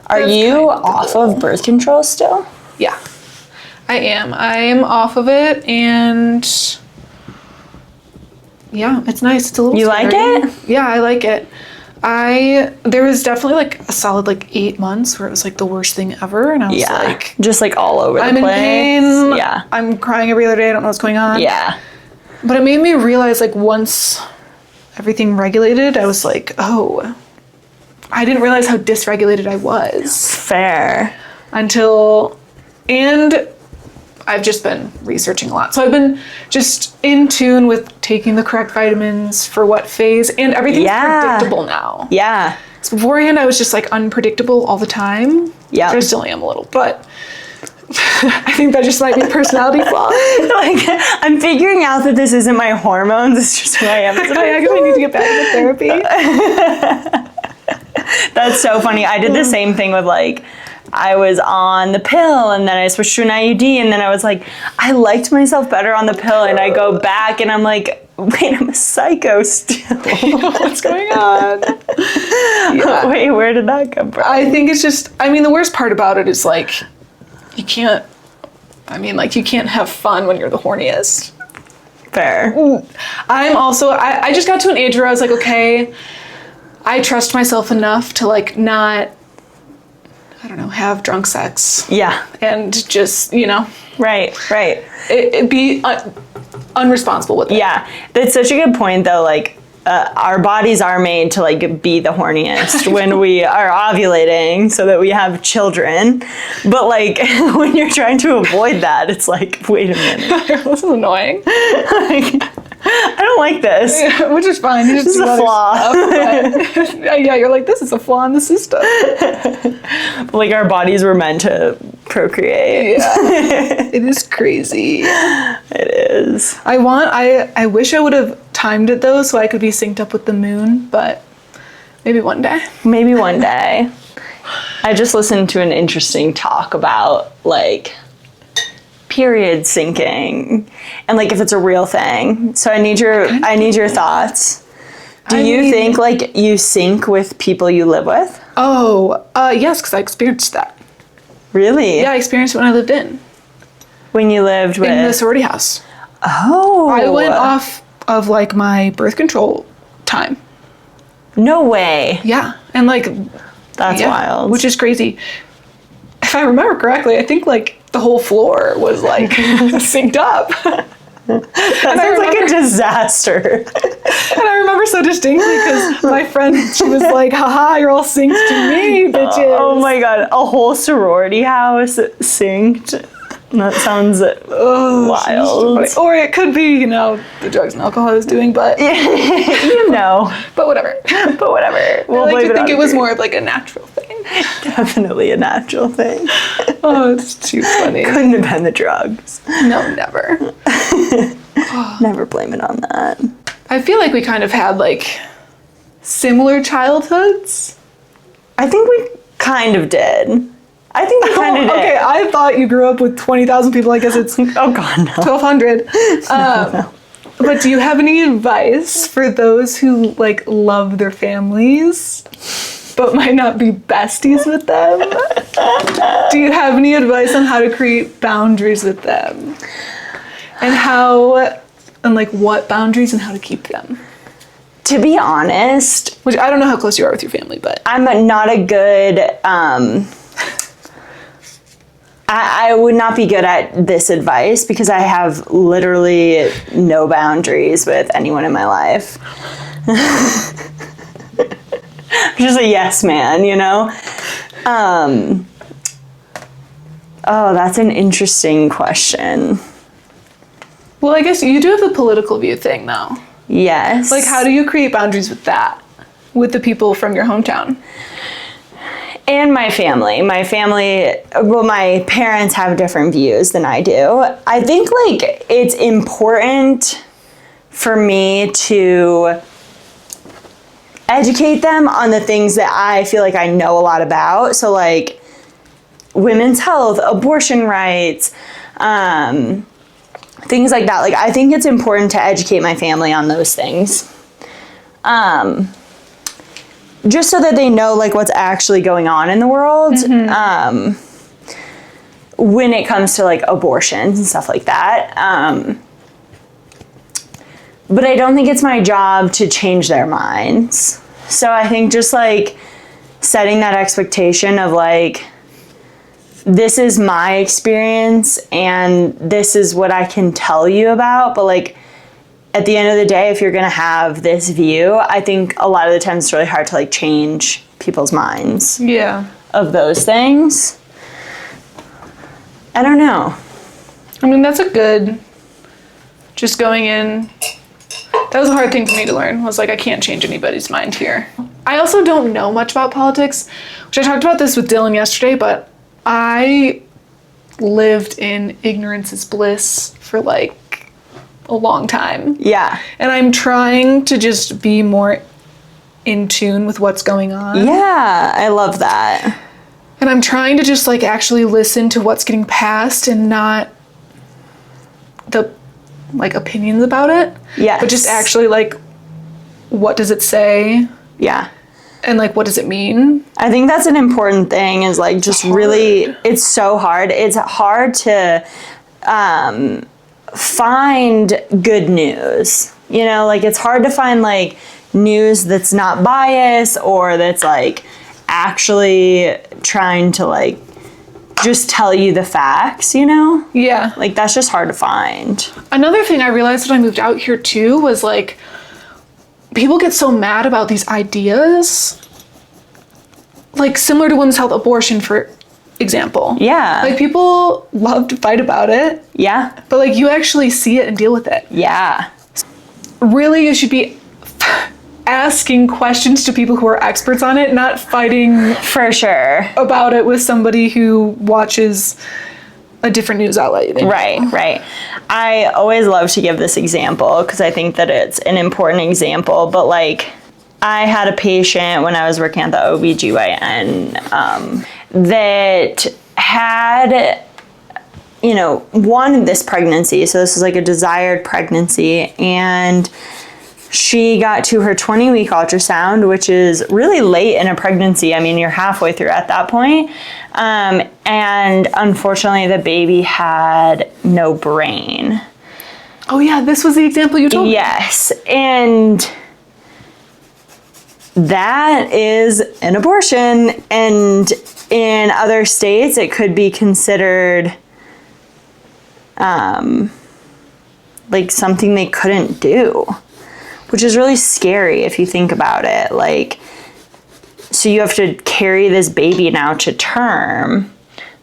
S2: are you off of birth control still?
S1: Yeah, I am. I am off of it, and yeah, it's nice. It's a little.
S2: You like it?
S1: Yeah, I like it. There was definitely like a solid like 8 months where it was like the worst thing ever, and I was like,
S2: just like all over the
S1: I'm
S2: place.
S1: in pain.
S2: Yeah,
S1: I'm crying every other day. I don't know what's going on.
S2: Yeah,
S1: but it made me realize, like, once everything regulated, I was like, oh, I didn't realize how dysregulated I was
S2: Fair.
S1: and I've just been researching a lot. So I've been just in tune with taking the correct vitamins for what phase, and everything's predictable now.
S2: Yeah.
S1: So beforehand, I was just like unpredictable all the time.
S2: Yeah.
S1: I still am a little, but I think that just might be a personality flaw.
S2: Like, I'm figuring out that this isn't my hormones, it's just who I am.
S1: I actually need to get back into therapy.
S2: That's so funny. I did the same thing with like, I was on the pill and then I switched to an IUD and then I was like, I liked myself better on the pill, and I go back and I'm like, wait, I'm a psycho still.
S1: What's going on? Yeah.
S2: Wait, where did that come from?
S1: I think it's just, I mean, the worst part about it is like, you can't have fun when you're the horniest.
S2: Fair.
S1: I just got to an age where I was like, okay, I trust myself enough to like not, I don't know, have drunk sex.
S2: Yeah.
S1: And just,
S2: Right.
S1: be unresponsible with it.
S2: Yeah. That's such a good point though. Like, our bodies are made to like be the horniest when we are ovulating so that we have children. But like when you're trying to avoid that, it's like, wait a minute.
S1: This is annoying.
S2: I don't like this.
S1: Yeah, which is fine.
S2: This is a flaw.
S1: Stuff, yeah, you're like, this is a flaw in the system.
S2: Like our bodies were meant to procreate.
S1: Yeah. It is crazy.
S2: It is.
S1: I wish I would have timed it though so I could be synced up with the moon, but maybe one day.
S2: Maybe one day. I just listened to an interesting talk about like period syncing and like if it's a real thing. So I need your thoughts. Do you think like you sync with people you live with?
S1: Oh, yes, because I experienced that.
S2: Really?
S1: Yeah, I experienced it when I lived in
S2: When you lived with
S1: the sorority house.
S2: Oh.
S1: I went off of like my birth control time.
S2: No way.
S1: Yeah, and like
S2: That's wild.
S1: Which is crazy. If I remember correctly, I think like the whole floor was like synced up.
S2: That sounds like a disaster.
S1: And I remember so distinctly because my friend, she was like, haha, you're all synced to me, bitches.
S2: Oh my god, a whole sorority house synced. That sounds wild.
S1: Or it could be, the drugs and alcohol I was doing, but but whatever.
S2: We'll
S1: I like
S2: blame
S1: to
S2: it
S1: think
S2: on
S1: it was
S2: you.
S1: more of like a natural thing.
S2: Definitely a natural thing.
S1: Oh, it's too funny.
S2: Couldn't have been the drugs.
S1: No, never.
S2: Never blame it on that.
S1: I feel like we kind of had like similar childhoods.
S2: I think we kind of did. I think we kind of did.
S1: Okay, I thought you grew up with 20,000 people. I guess it's
S2: Oh god, no.
S1: 1,200.
S2: No.
S1: But do you have any advice for those who like love their families but might not be besties with them? Do you have any advice on how to create boundaries with them? And like what boundaries and how to keep them?
S2: To be honest,
S1: Which I don't know how close you are with your family, but
S2: I'm not a good I would not be good at this advice because I have literally no boundaries with anyone in my life. I'm just a yes man, Oh, that's an interesting question.
S1: well, I guess you do have the political view thing though.
S2: Yes.
S1: Like how do you create boundaries with that? With the people from your hometown?
S2: And my family. My parents have different views than I do. I think like it's important for me to educate them on the things that I feel like I know a lot about. So like women's health, abortion rights, things like that. Like I think it's important to educate my family on those things. Just so that they know like what's actually going on in the world. When it comes to like abortions and stuff like that. But I don't think it's my job to change their minds. So I think just like setting that expectation of like, this is my experience and this is what I can tell you about, but like, at the end of the day, if you're going to have this view, I think a lot of the times it's really hard to like change people's minds.
S1: Yeah.
S2: Of those things. I don't know.
S1: I mean, that's a good, just going in, that was a hard thing for me to learn, was like, I can't change anybody's mind here. I also don't know much about politics, which I talked about this with Dylan yesterday, but I lived in ignorance is bliss for like a long time.
S2: Yeah.
S1: And I'm trying to just be more in tune with what's going on.
S2: Yeah, I love that.
S1: And I'm trying to just like actually listen to what's getting passed and not the like opinions about it.
S2: Yes.
S1: But just actually like, what does it say?
S2: Yeah.
S1: And like, what does it mean?
S2: I think that's an important thing, is like just really, it's so hard. It's hard to find good news. You know, like it's hard to find like news that's not biased or that's like actually trying to like just tell you the facts, you know?
S1: Yeah.
S2: Like that's just hard to find.
S1: Another thing I realized when I moved out here too was like, people get so mad about these ideas, like similar to women's health, abortion, for example.
S2: Yeah.
S1: Like people love to fight about it.
S2: Yeah.
S1: But like you actually see it and deal with it.
S2: Yeah.
S1: Really, you should be asking questions to people who are experts on it, not fighting
S2: For sure.
S1: about it with somebody who watches a different news outlet.
S2: Right. I always love to give this example because I think that it's an important example, but like I had a patient when I was working at the OBGYN that had, you know, wanted this pregnancy. So this was like a desired pregnancy, and she got to her 20-week ultrasound, which is really late in a pregnancy. I mean, you're halfway through at that point. And unfortunately, the baby had no brain.
S1: Oh yeah, this was the example you told me.
S2: Yes, and that is an abortion. And in other states, it could be considered like something they couldn't do, which is really scary if you think about it. Like, so you have to carry this baby now to term.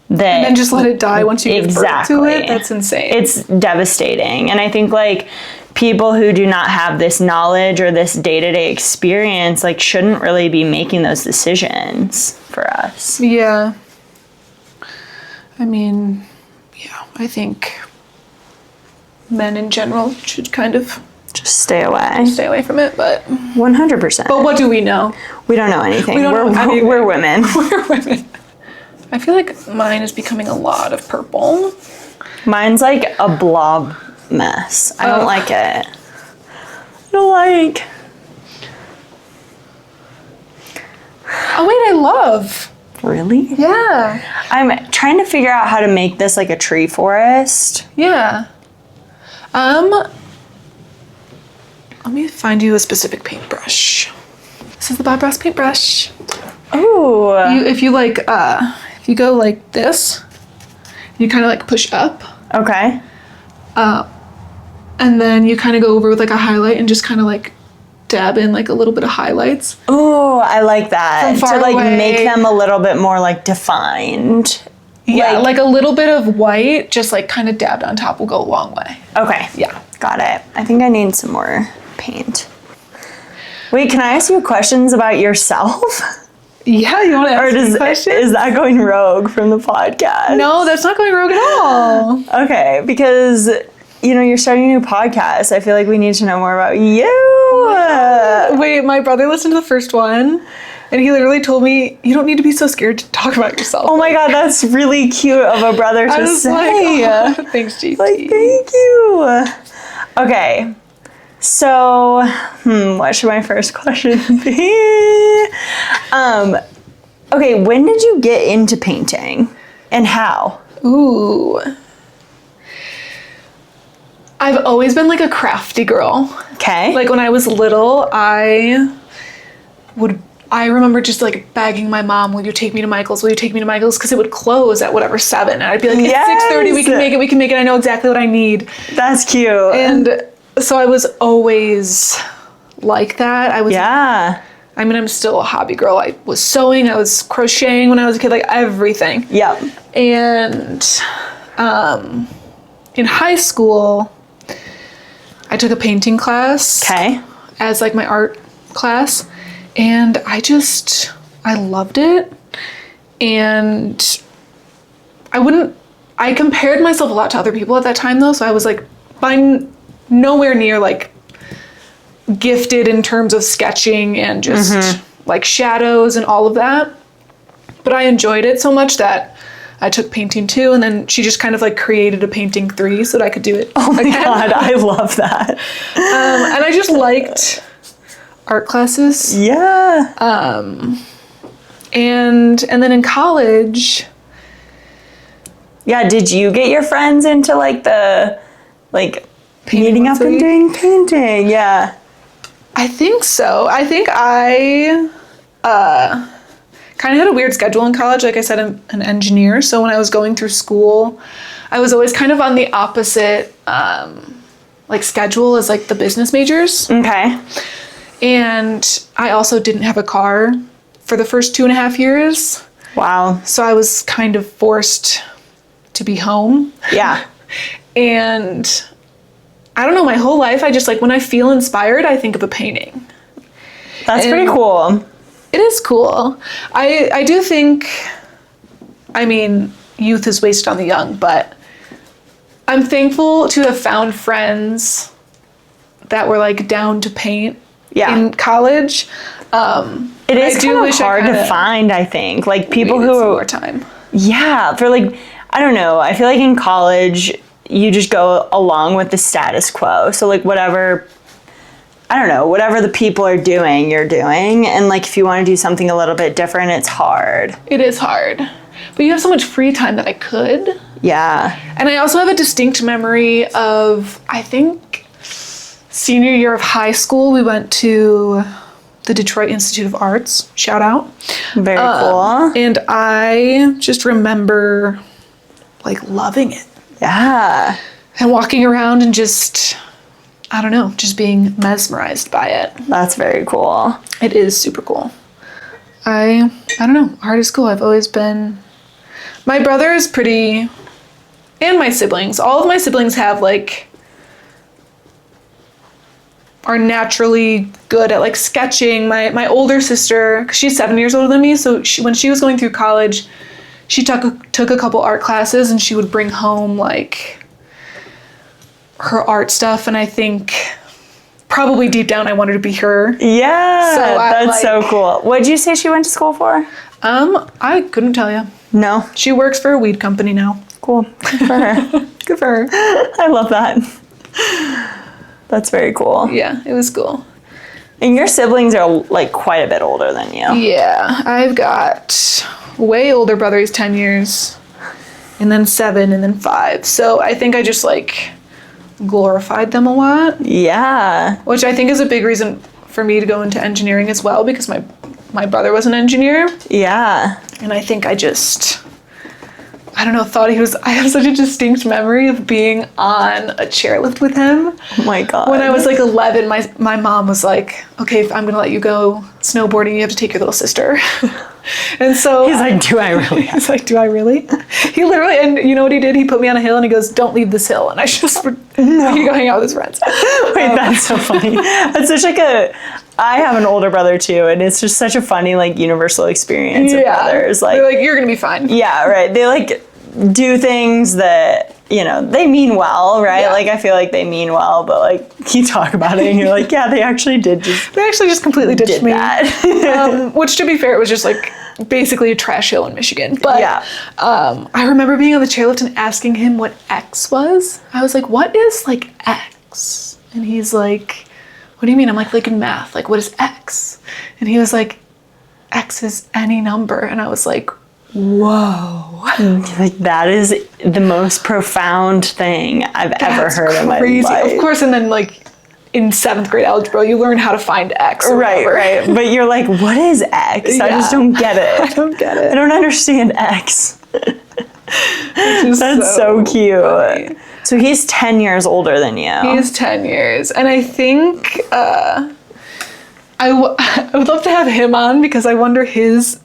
S1: And then just let it die once you give birth to it?
S2: Exactly.
S1: That's insane.
S2: It's devastating. And I think like people who do not have this knowledge or this day-to-day experience like shouldn't really be making those decisions for us.
S1: Yeah. I mean, yeah, I think men in general should kind of
S2: Just stay away.
S1: stay away from it, but
S2: 100%.
S1: but what do we know?
S2: We don't know anything.
S1: We don't know anything.
S2: We're women.
S1: We're women. I feel like mine is becoming a lot of purple.
S2: Mine's like a blob mess. I don't
S1: Oh.
S2: like it. I don't like.
S1: Oh wait, I love.
S2: Really?
S1: Yeah.
S2: I'm trying to figure out how to make this like a tree forest.
S1: Yeah. Let me find you a specific paintbrush. This is the Bob Ross paintbrush.
S2: Ooh.
S1: If you like, if you go like this, you kind of like push up,
S2: Okay.
S1: and then you kind of go over with like a highlight and just kind of like dab in like a little bit of highlights.
S2: Ooh, I like that.
S1: From far
S2: to like
S1: away.
S2: make them a little bit more like defined.
S1: Yeah, like a little bit of white, just like kind of dabbed on top will go a long way.
S2: Okay.
S1: Yeah.
S2: Got it. I think I need some more paint. Wait, can I ask you questions about yourself?
S1: Yeah, you want to ask me questions?
S2: Is that going rogue from the podcast?
S1: No, that's not going rogue at all.
S2: Okay, because you know you're starting a new podcast. I feel like we need to know more about you.
S1: Wait, my brother listened to the first one, and he literally told me, you don't need to be so scared to talk about yourself.
S2: Oh my god, that's really cute of a brother
S1: I
S2: to
S1: was
S2: say.
S1: like, oh, thanks, GT.
S2: Like, thank you. Okay, so what should my first question be? Okay, when did you get into painting, and how?
S1: Ooh. I've always been like a crafty girl.
S2: Okay.
S1: Like when I was little, I remember just like begging my mom, will you take me to Michael's? Will you take me to Michael's? Because it would close at whatever 7. And I'd be like, it's
S2: Yes!
S1: 6:30, we can make it, I know exactly what I need.
S2: That's cute.
S1: And So I was always like that.
S2: Yeah.
S1: I mean, I'm still a hobby girl. I was sewing, I was crocheting when I was a kid, like everything.
S2: Yep.
S1: And in high school, I took a painting class.
S2: Okay.
S1: As like my art class, and I loved it. And I compared myself a lot to other people at that time though, so I was like nowhere near like gifted in terms of sketching and just like shadows and all of that. But I enjoyed it so much that I took painting 2, and then she just kind of like created a painting 3 so that I could do it.
S2: Oh my God, I love that.
S1: And I just liked art classes.
S2: Yeah.
S1: And then in college,
S2: Yeah, did you get your friends into like the meeting up
S1: once a
S2: and
S1: week?
S2: doing painting? Yeah.
S1: I think so. I think I kind of had a weird schedule in college. Like I said, I'm an engineer, so when I was going through school, I was always kind of on the opposite like schedule as like the business majors.
S2: Okay.
S1: And I also didn't have a car for the first 2.5 years.
S2: Wow.
S1: So I was kind of forced to be home.
S2: Yeah.
S1: And I don't know, my whole life, I just like, when I feel inspired, I think of a painting.
S2: That's
S1: And
S2: pretty cool.
S1: It is cool. I do think, I mean, youth is wasted on the young, but I'm thankful to have found friends that were like down to paint in college.
S2: It is kind of hard to find, I think. Like people who
S1: more time.
S2: Yeah, for like, I don't know. I feel like in college, you just go along with the status quo. So like whatever, I don't know, whatever the people are doing, you're doing. And like if you want to do something a little bit different, it's hard.
S1: It is hard. But you have so much free time that I could.
S2: Yeah.
S1: And I also have a distinct memory of, I think, senior year of high school, we went to the Detroit Institute of Arts. Shout out.
S2: Very cool.
S1: And I just remember like loving it.
S2: Yeah.
S1: And walking around and just, I don't know, just being mesmerized by it.
S2: That's very cool.
S1: It is super cool. I don't know, art is cool. I've always been, my brother is pretty, and my siblings, all of my siblings have like, are naturally good at like sketching. My older sister, 'cause she's 7 years older than me, so when she was going through college, she took a couple art classes, and she would bring home like her art stuff, and I think probably deep down I wanted to be her.
S2: Yeah,
S1: So
S2: that's so cool. What'd you say she went to school for?
S1: I couldn't tell you.
S2: No.
S1: She works for a weed company now.
S2: Cool. Good for her.
S1: Good for her.
S2: I love that. That's very cool.
S1: Yeah, it was cool.
S2: And your siblings are like quite a bit older than you.
S1: Yeah, I've got way older brother. He's 10 years, and then 7, and then 5. So I think I just like glorified them a lot.
S2: Yeah.
S1: Which I think is a big reason for me to go into engineering as well, because my brother was an engineer.
S2: Yeah.
S1: And I think I just, I don't know, I have such a distinct memory of being on a chairlift with him.
S2: Oh my God.
S1: When I was like 11, my mom was like, okay, if I'm gonna let you go snowboarding, you have to take your little sister. And so
S2: He's like, do I really?
S1: He's like, do I really? He literally, and you know what he did? He put me on a hill and he goes, don't leave this hill. And I just, you go hang out with his friends.
S2: Wait, that's so funny. That's such like I have an older brother too, and it's just such a funny like universal experience with brothers. Like,
S1: they're like, you're gonna be fine.
S2: Yeah, right. They like do things that, you know, they mean well, right?
S1: Yeah.
S2: Like I feel like they mean well, but like you talk about it and you're like, yeah, they actually just
S1: completely ditched me.
S2: that.
S1: Which, to be fair, it was just like basically a trash hill in Michigan. But
S2: Yeah.
S1: I remember being on the chairlift and asking him what X was. I was like, what is like X? And he's like, what do you mean? I'm like in math, like what is X? And he was like, X is any number. And I was like, whoa.
S2: Like that is the most profound thing I've ever heard in my life.
S1: Of course, and then like in 7th grade algebra, you learn how to find X. Or whatever.
S2: Right. But you're like, what is X? I just don't get it.
S1: I don't get it.
S2: I don't understand X. That's so cute.
S1: Funny.
S2: So he's 10 years older than you.
S1: He's 10 years. And I think I would love to have him on because I wonder his...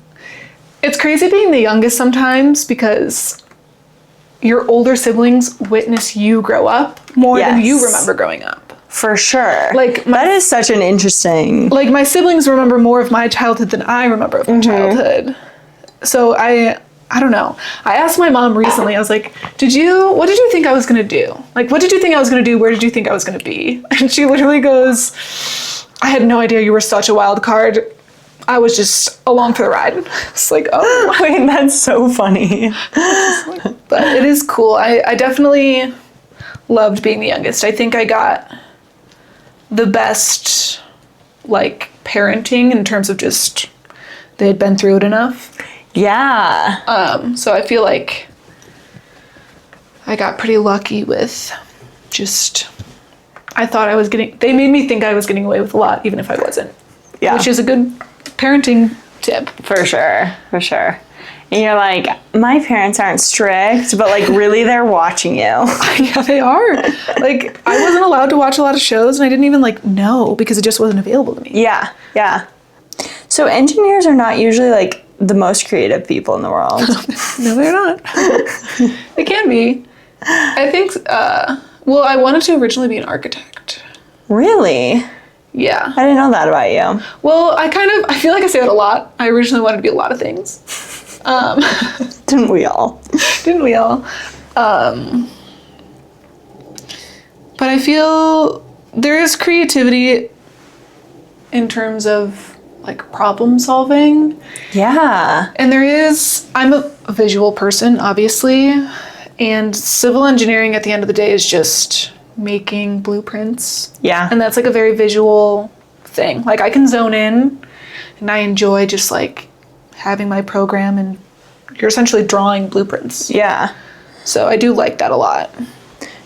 S1: It's crazy being the youngest sometimes because your older siblings witness you grow up more than you remember growing up.
S2: For sure.
S1: Like
S2: that is such an interesting...
S1: Like my siblings remember more of my childhood than I remember of my childhood. So I don't know. I asked my mom recently, I was like, what did you think I was going to do? Like, what did you think I was going to do? Where did you think I was going to be? And she literally goes, I had no idea you were such a wild card. I was just along for the ride. It's like, oh.
S2: Wait, that's so funny.
S1: But it is cool. I definitely loved being the youngest. I think I got the best, like, parenting in terms of just they had been through it enough.
S2: Yeah.
S1: So I feel like I got pretty lucky with just, they made me think I was getting away with a lot, even if I wasn't.
S2: Yeah.
S1: Which is a good parenting tip.
S2: For sure. And you're like, my parents aren't strict, but like really they're watching you.
S1: Yeah, they are. Like, I wasn't allowed to watch a lot of shows and I didn't even like know because it just wasn't available to me.
S2: Yeah. So engineers are not usually like the most creative people in the world.
S1: No, they're not. They can be. I think, I wanted to originally be an architect.
S2: Really?
S1: Yeah.
S2: I didn't know that about you.
S1: Well, I feel like I say that a lot. I originally wanted to be a lot of things.
S2: Didn't we all?
S1: But I feel there is creativity in terms of like problem solving.
S2: Yeah.
S1: And I'm a visual person, obviously. And civil engineering at the end of the day is just making blueprints.
S2: Yeah.
S1: And that's like a very visual thing. Like I can zone in and I enjoy just like having my program and you're essentially drawing blueprints.
S2: Yeah.
S1: So I do like that a lot.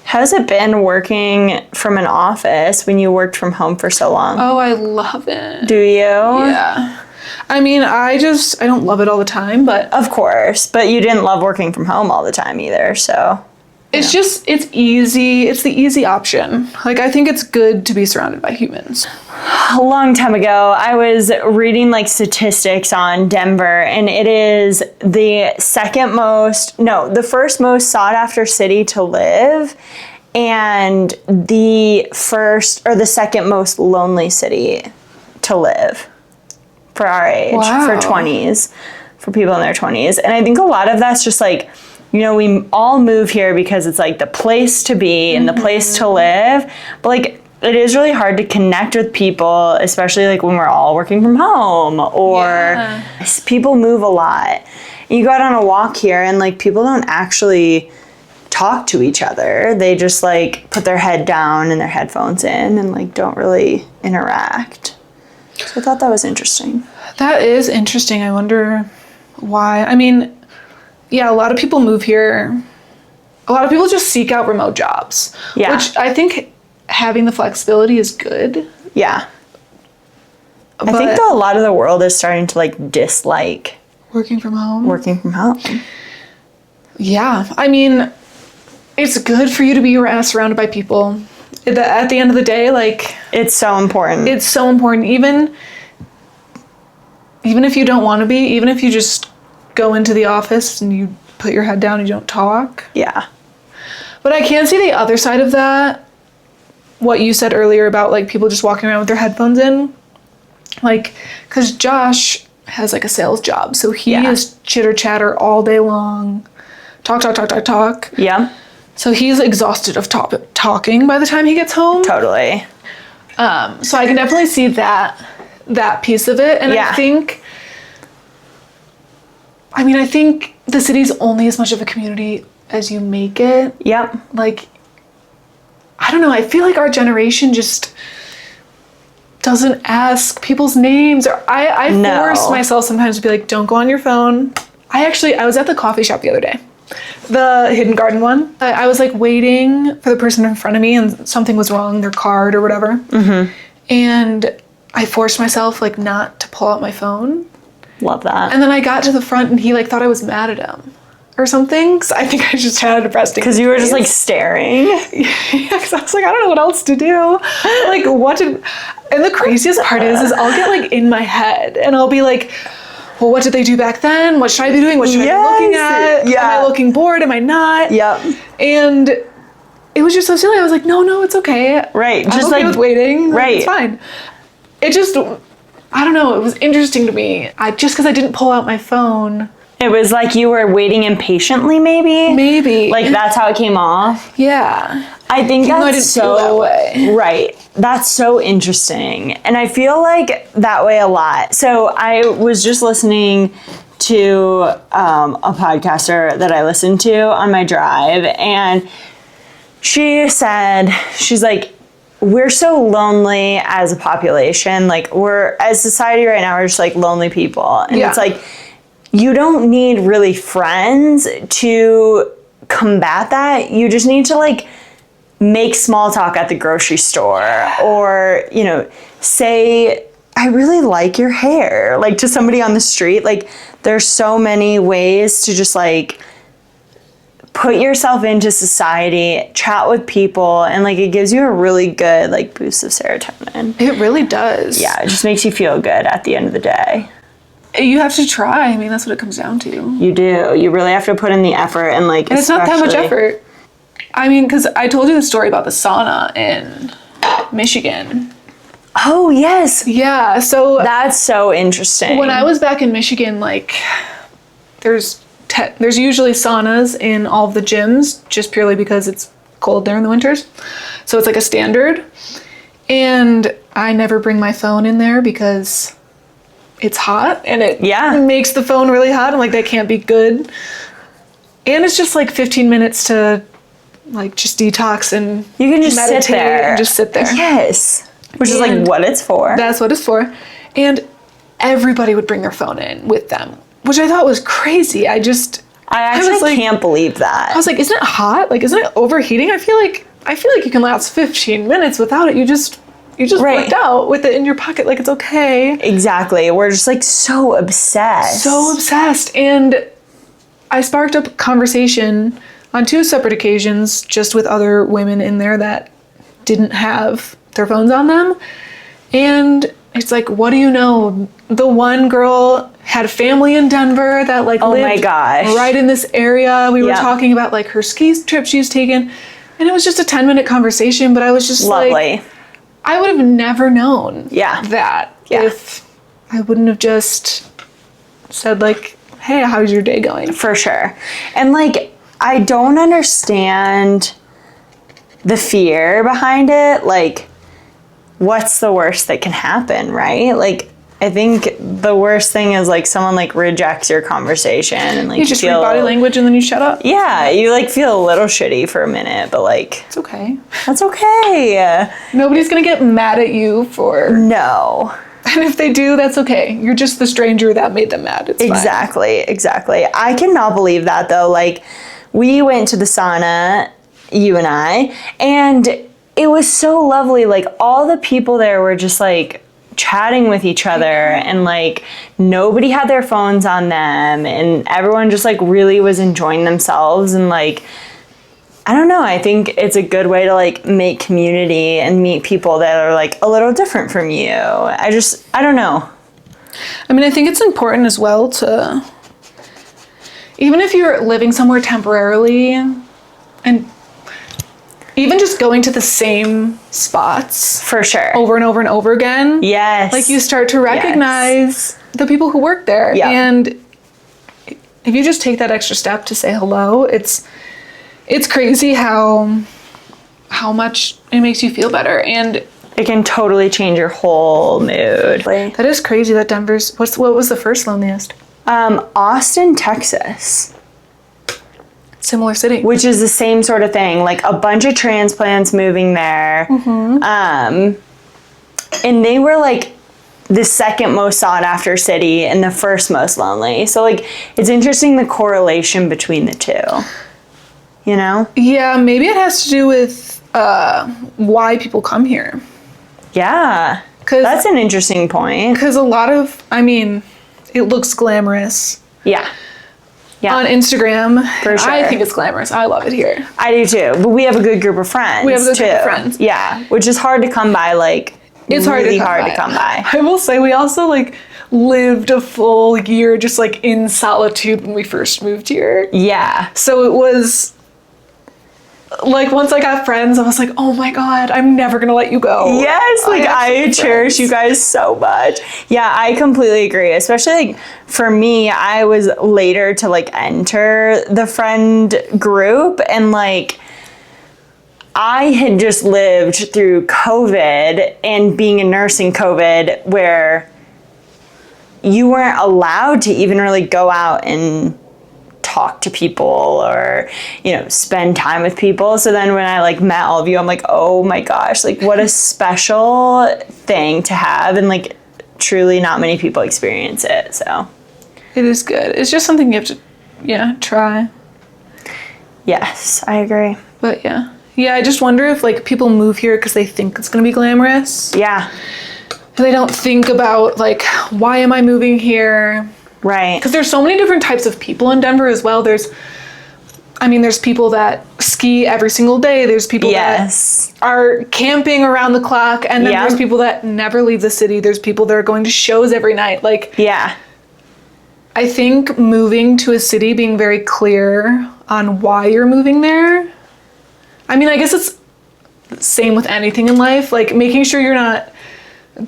S2: How's it been working from an office when you worked from home for so long?
S1: Oh, I love it.
S2: Do you?
S1: Yeah. I mean, I don't love it all the time, but...
S2: Of course, but you didn't love working from home all the time either, so...
S1: It's easy. It's the easy option. Like, I think it's good to be surrounded by humans.
S2: A long time ago, I was reading like statistics on Denver, and it is the first most sought after city to live, and the second most lonely city to live for our age, for 20s, for people in their 20s. And I think a lot of that's just like, you know, we all move here because it's like the place to be and the place to live. But like, it is really hard to connect with people, especially like when we're all working from home or people move a lot. You go out on a walk here and like people don't actually talk to each other. They just like put their head down and their headphones in and like don't really interact. So I thought that was interesting.
S1: That is interesting. I wonder why. I mean, yeah, a lot of people move here. A lot of people just seek out remote jobs.
S2: Yeah.
S1: Which I think having the flexibility is good.
S2: Yeah. I think though a lot of the world is starting to like dislike
S1: working from home. Yeah. I mean, it's good for you to be surrounded by people. At the end of the day, like...
S2: It's so important.
S1: It's so important. Even if you don't want to be, even if you just go into the office and you put your head down and you don't talk.
S2: Yeah.
S1: But I can see the other side of that. What you said earlier about like people just walking around with their headphones in. Like, because Josh has like a sales job. So he is chitter chatter all day long. Talk.
S2: Yeah.
S1: So he's exhausted of talking by the time he gets home.
S2: Totally.
S1: So I can definitely see that piece of it. And I think the city's only as much of a community as you make it.
S2: Yep.
S1: Like, I don't know, I feel like our generation just doesn't ask people's names. Or I force myself sometimes to be like, don't go on your phone. I was at the coffee shop the other day. The Hidden Garden one. I was like waiting for the person in front of me and something was wrong, their card or whatever. Mm-hmm. And I forced myself like not to pull out my phone.
S2: Love that.
S1: And then I got to the front and he like thought I was mad at him or something. Because I think I just had a resting.
S2: Because you were just like staring.
S1: Yeah, because I was like, I don't know what else to do. Like, and the craziest part is I'll get like in my head and I'll be like, well, what did they do back then? What should I be doing? What should I be looking at?
S2: Yeah.
S1: Am I looking bored? Am I not?
S2: Yep.
S1: And it was just so silly. I was like, no, it's okay.
S2: Right.
S1: I'm
S2: Just
S1: okay
S2: like
S1: with waiting.
S2: Right.
S1: It's fine. It just, I don't know. It was interesting to me. Just because I didn't pull out my phone.
S2: It was like you were waiting impatiently, maybe?
S1: Maybe.
S2: Like that's how it came off?
S1: Yeah.
S2: I think
S1: Even though I
S2: that's
S1: didn't feel that way.
S2: Right. That's so interesting. And I feel like that way a lot. So I was just listening to a podcaster that I listened to on my drive, and she said, she's like, we're so lonely as a population. Like we're, as society right now, we're just like lonely people. And
S1: Yeah.
S2: it's like, you don't need really friends to combat that. You just need to like make small talk at the grocery store, or, you know, say, I really like your hair, like to somebody on the street. Like there's so many ways to just like put yourself into society, chat with people, and like it gives you a really good like boost of serotonin.
S1: It really does.
S2: Yeah, it just makes you feel good at the end of the day.
S1: You have to try. I mean, that's what it comes down to.
S2: You do. You really have to put in the effort, and like,
S1: And it's not that much effort. I mean, because I told you the story about the sauna in Michigan.
S2: Oh yes,
S1: Yeah, so
S2: that's so interesting.
S1: when I was back in Michigan, like, there's usually saunas in all of the gyms, just purely because it's cold there in the winters. So it's like a standard. And I never bring my phone in there because it's hot, and it makes the phone really hot, and like that can't be good. And it's just like 15 minutes to like just detox and
S2: you can just
S1: meditate
S2: sit there
S1: and just sit there.
S2: Yes, which is like what it's for.
S1: That's what it's for. And everybody would bring their phone in with them, which I thought was crazy. I actually
S2: was like, can't believe that.
S1: I was like, isn't it hot? Like, isn't it overheating? I feel like you can last 15 minutes without it. You just worked out with it in your pocket. Like, it's okay.
S2: Exactly. We're just like so obsessed.
S1: So obsessed. And I sparked up conversation on 2 separate occasions just with other women in there that didn't have their phones on them. And it's like, what do you know? The one girl had a family in Denver that like lived
S2: my gosh.
S1: right in this area. We were talking about like her ski trip she's taken. And it was just a 10-minute conversation, but I was just like, I would have never known that if I wouldn't have just said like, hey, how's your day going?
S2: For sure. And like, I don't understand the fear behind it. Like, what's the worst that can happen, right? Like, I think the worst thing is like someone like rejects your conversation and like
S1: you just read body language and then you shut up.
S2: Yeah, you like feel a little shitty for a minute, but like
S1: it's okay.
S2: That's okay.
S1: Nobody's gonna get mad at you for
S2: no.
S1: And if they do, that's okay. You're just the stranger that made them mad. It's
S2: exactly, fine. Exactly. I cannot believe that though. Like, we went to the sauna, you and I, and it was so lovely. Like, all the people there were just like chatting with each other, and like nobody had their phones on them, and everyone just like really was enjoying themselves. And like, I don't know, I think it's a good way to like make community and meet people that are like a little different from you. I don't know.
S1: I mean, I think it's important as well to, even if you're living somewhere temporarily, and even just going to the same spots
S2: for sure
S1: over and over and over again.
S2: Yes.
S1: Like, you start to recognize the people who work there.
S2: Yep.
S1: And if you just take that extra step to say hello, it's crazy how much it makes you feel better. And
S2: it can totally change your whole mood.
S1: That is crazy that Denver's, what was the first loneliest?
S2: Austin, Texas.
S1: Similar city.
S2: Which is the same sort of thing. Like a bunch of transplants moving there.
S1: Mm-hmm.
S2: And they were like the second most sought after city and the first most lonely. So like, it's interesting the correlation between the two. You know?
S1: Yeah, maybe it has to do with why people come here.
S2: Yeah. That's an interesting point.
S1: Because a lot of, I mean, it looks glamorous.
S2: Yeah.
S1: on Instagram.
S2: For sure.
S1: I think it's glamorous. I love it here.
S2: I do too. But we have a good group of friends.
S1: We have a good
S2: too.
S1: group of friends.
S2: Yeah, which is hard to come by. Like,
S1: It's
S2: really
S1: hard to come by. I will say we also like lived a full year just like in solitude when we first moved here.
S2: Yeah.
S1: So it was like once I got friends, I was like, oh my God, I'm never gonna let you go.
S2: Yes, like I cherish you guys so much. Yeah, I completely agree. Especially like for me, I was later to like enter the friend group, and like I had just lived through COVID and being a nurse in COVID where you weren't allowed to even really go out and talk to people or, you know, spend time with people. So then when I like met all of you, I'm like, oh my gosh, like what a special thing to have. And like truly not many people experience it. So
S1: it is good. It's just something you have to, try.
S2: Yes, I agree.
S1: But yeah. Yeah, I just wonder if like people move here because they think it's going to be glamorous.
S2: Yeah.
S1: And they don't think about like, why am I moving here?
S2: Right.
S1: Because there's so many different types of people in Denver as well. There's people that ski every single day. There's people that are camping around the clock. And then there's people that never leave the city. There's people that are going to shows every night. Like,
S2: yeah.
S1: I think moving to a city, being very clear on why you're moving there. I mean, I guess it's the same with anything in life. Like making sure you're not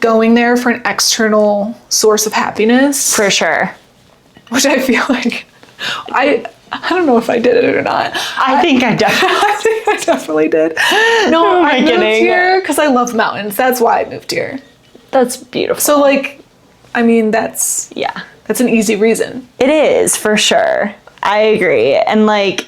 S1: going there for an external source of happiness.
S2: For sure.
S1: Which I feel like I don't know if I did it or not.
S2: I think I
S1: definitely did. No, I moved here because I love mountains. That's why I moved here.
S2: That's beautiful.
S1: So like, I mean, that's an easy reason.
S2: It is, for sure. I agree. And like,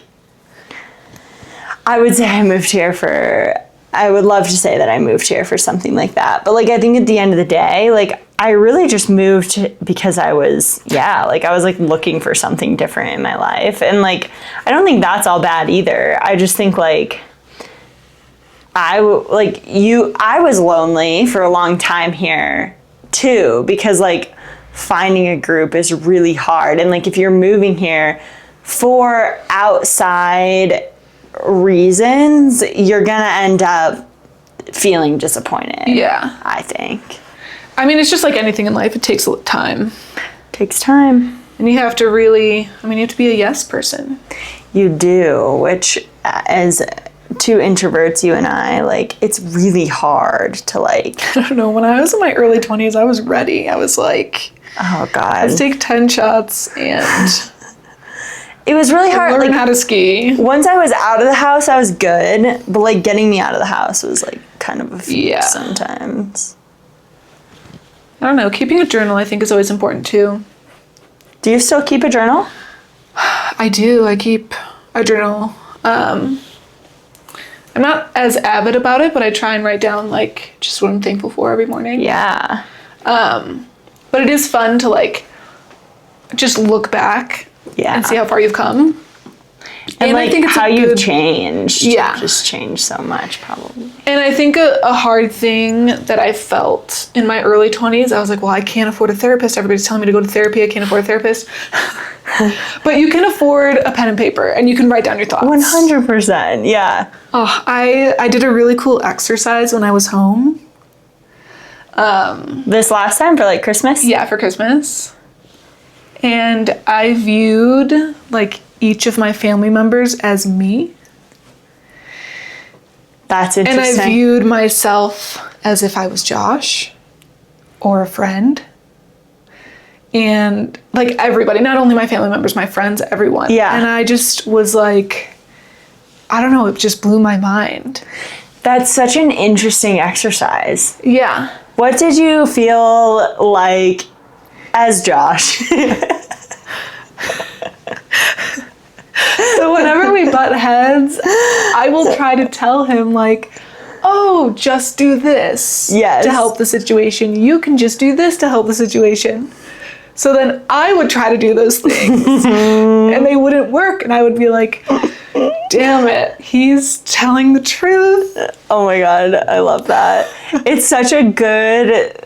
S2: I would say I would love to say that I moved here for something like that. But like, I think at the end of the day, like, I really just moved because I was like looking for something different in my life. And like, I don't think that's all bad either. I just think like, I was lonely for a long time here too, because like finding a group is really hard. And like, if you're moving here for outside reasons, you're gonna end up feeling disappointed.
S1: Yeah.
S2: I think.
S1: I mean, it's just like anything in life. It takes time.
S2: Takes time.
S1: And you have to you have to be a yes person.
S2: You do, which as two introverts, you and I, like, it's really hard to like.
S1: I don't know. When I was in my early 20s, I was ready. I was like,
S2: oh God.
S1: Let's take 10 shots and
S2: it was really hard.
S1: Learn how to ski.
S2: Once I was out of the house, I was good. But like getting me out of the house was like kind of a feat sometimes.
S1: I don't know. Keeping a journal, I think, is always important too.
S2: Do you still keep a journal?
S1: I do. I keep a journal. I'm not as avid about it, but I try and write down like just what I'm thankful for every morning.
S2: Yeah.
S1: But it is fun to like just look back and see how far you've come.
S2: And like I think it's how you've changed.
S1: Yeah.
S2: Just changed so much probably.
S1: And I think a hard thing that I felt in my early 20s, I was like, well, I can't afford a therapist. Everybody's telling me to go to therapy. I can't afford a therapist. But you can afford a pen and paper and you can write down your thoughts.
S2: 100%. Yeah.
S1: Oh, I did a really cool exercise when I was home.
S2: This last time for like Christmas?
S1: Yeah, for Christmas. And I viewed like each of my family members as me.
S2: That's interesting.
S1: And I viewed myself as if I was Josh or a friend. And like everybody, not only my family members, my friends, everyone.
S2: Yeah.
S1: And I just was like, I don't know, it just blew my mind.
S2: That's such an interesting exercise.
S1: Yeah.
S2: What did you feel like as Josh?
S1: So whenever we butt heads, I will try to tell him like, oh, just do this to help the situation. You can just do this to help the situation. So then I would try to do those things and they wouldn't work. And I would be like, damn it, he's telling the truth.
S2: Oh my God, I love that. It's such a good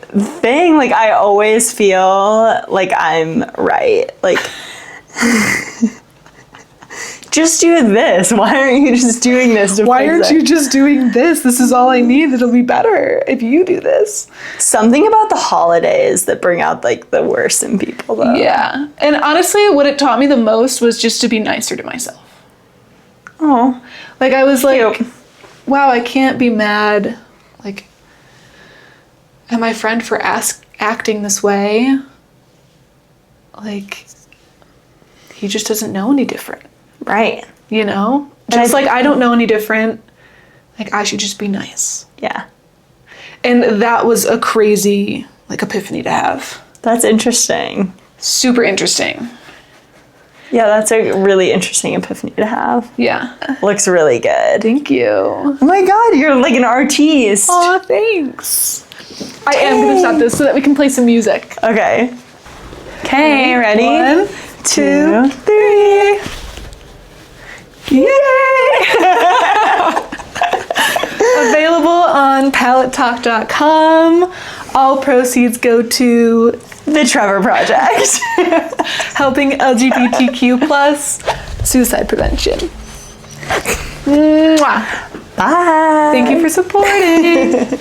S2: thing. Like I always feel like I'm right. Like Just do this. Why aren't you just doing this to
S1: Why
S2: fix
S1: aren't
S2: it?
S1: you just doing this? This is all I need. It'll be better if you do this.
S2: Something about the holidays that bring out like the worst in people though.
S1: Yeah. And honestly, what it taught me the most was just to be nicer to myself.
S2: Oh.
S1: Like I was like,
S2: Cute.
S1: wow, I can't be mad like at my friend for acting this way. Like he just doesn't know any different,
S2: Right.
S1: you know? Just like I don't know any different. Like I should just be nice.
S2: Yeah.
S1: And that was a crazy like epiphany to have.
S2: That's interesting.
S1: Super interesting.
S2: Yeah, that's a really interesting epiphany to have.
S1: Yeah.
S2: Looks really good.
S1: Thank you.
S2: Oh my god, you're like an artiste.
S1: Aw, thanks. I am gonna stop this so that we can play some music.
S2: Okay. Okay, ready?
S1: 1, 2, 3. Yay! Available on palettetalk.com. All proceeds go to
S2: The Trevor Project.
S1: helping LGBTQ plus suicide prevention. Mwah.
S2: Bye.
S1: Thank you for supporting.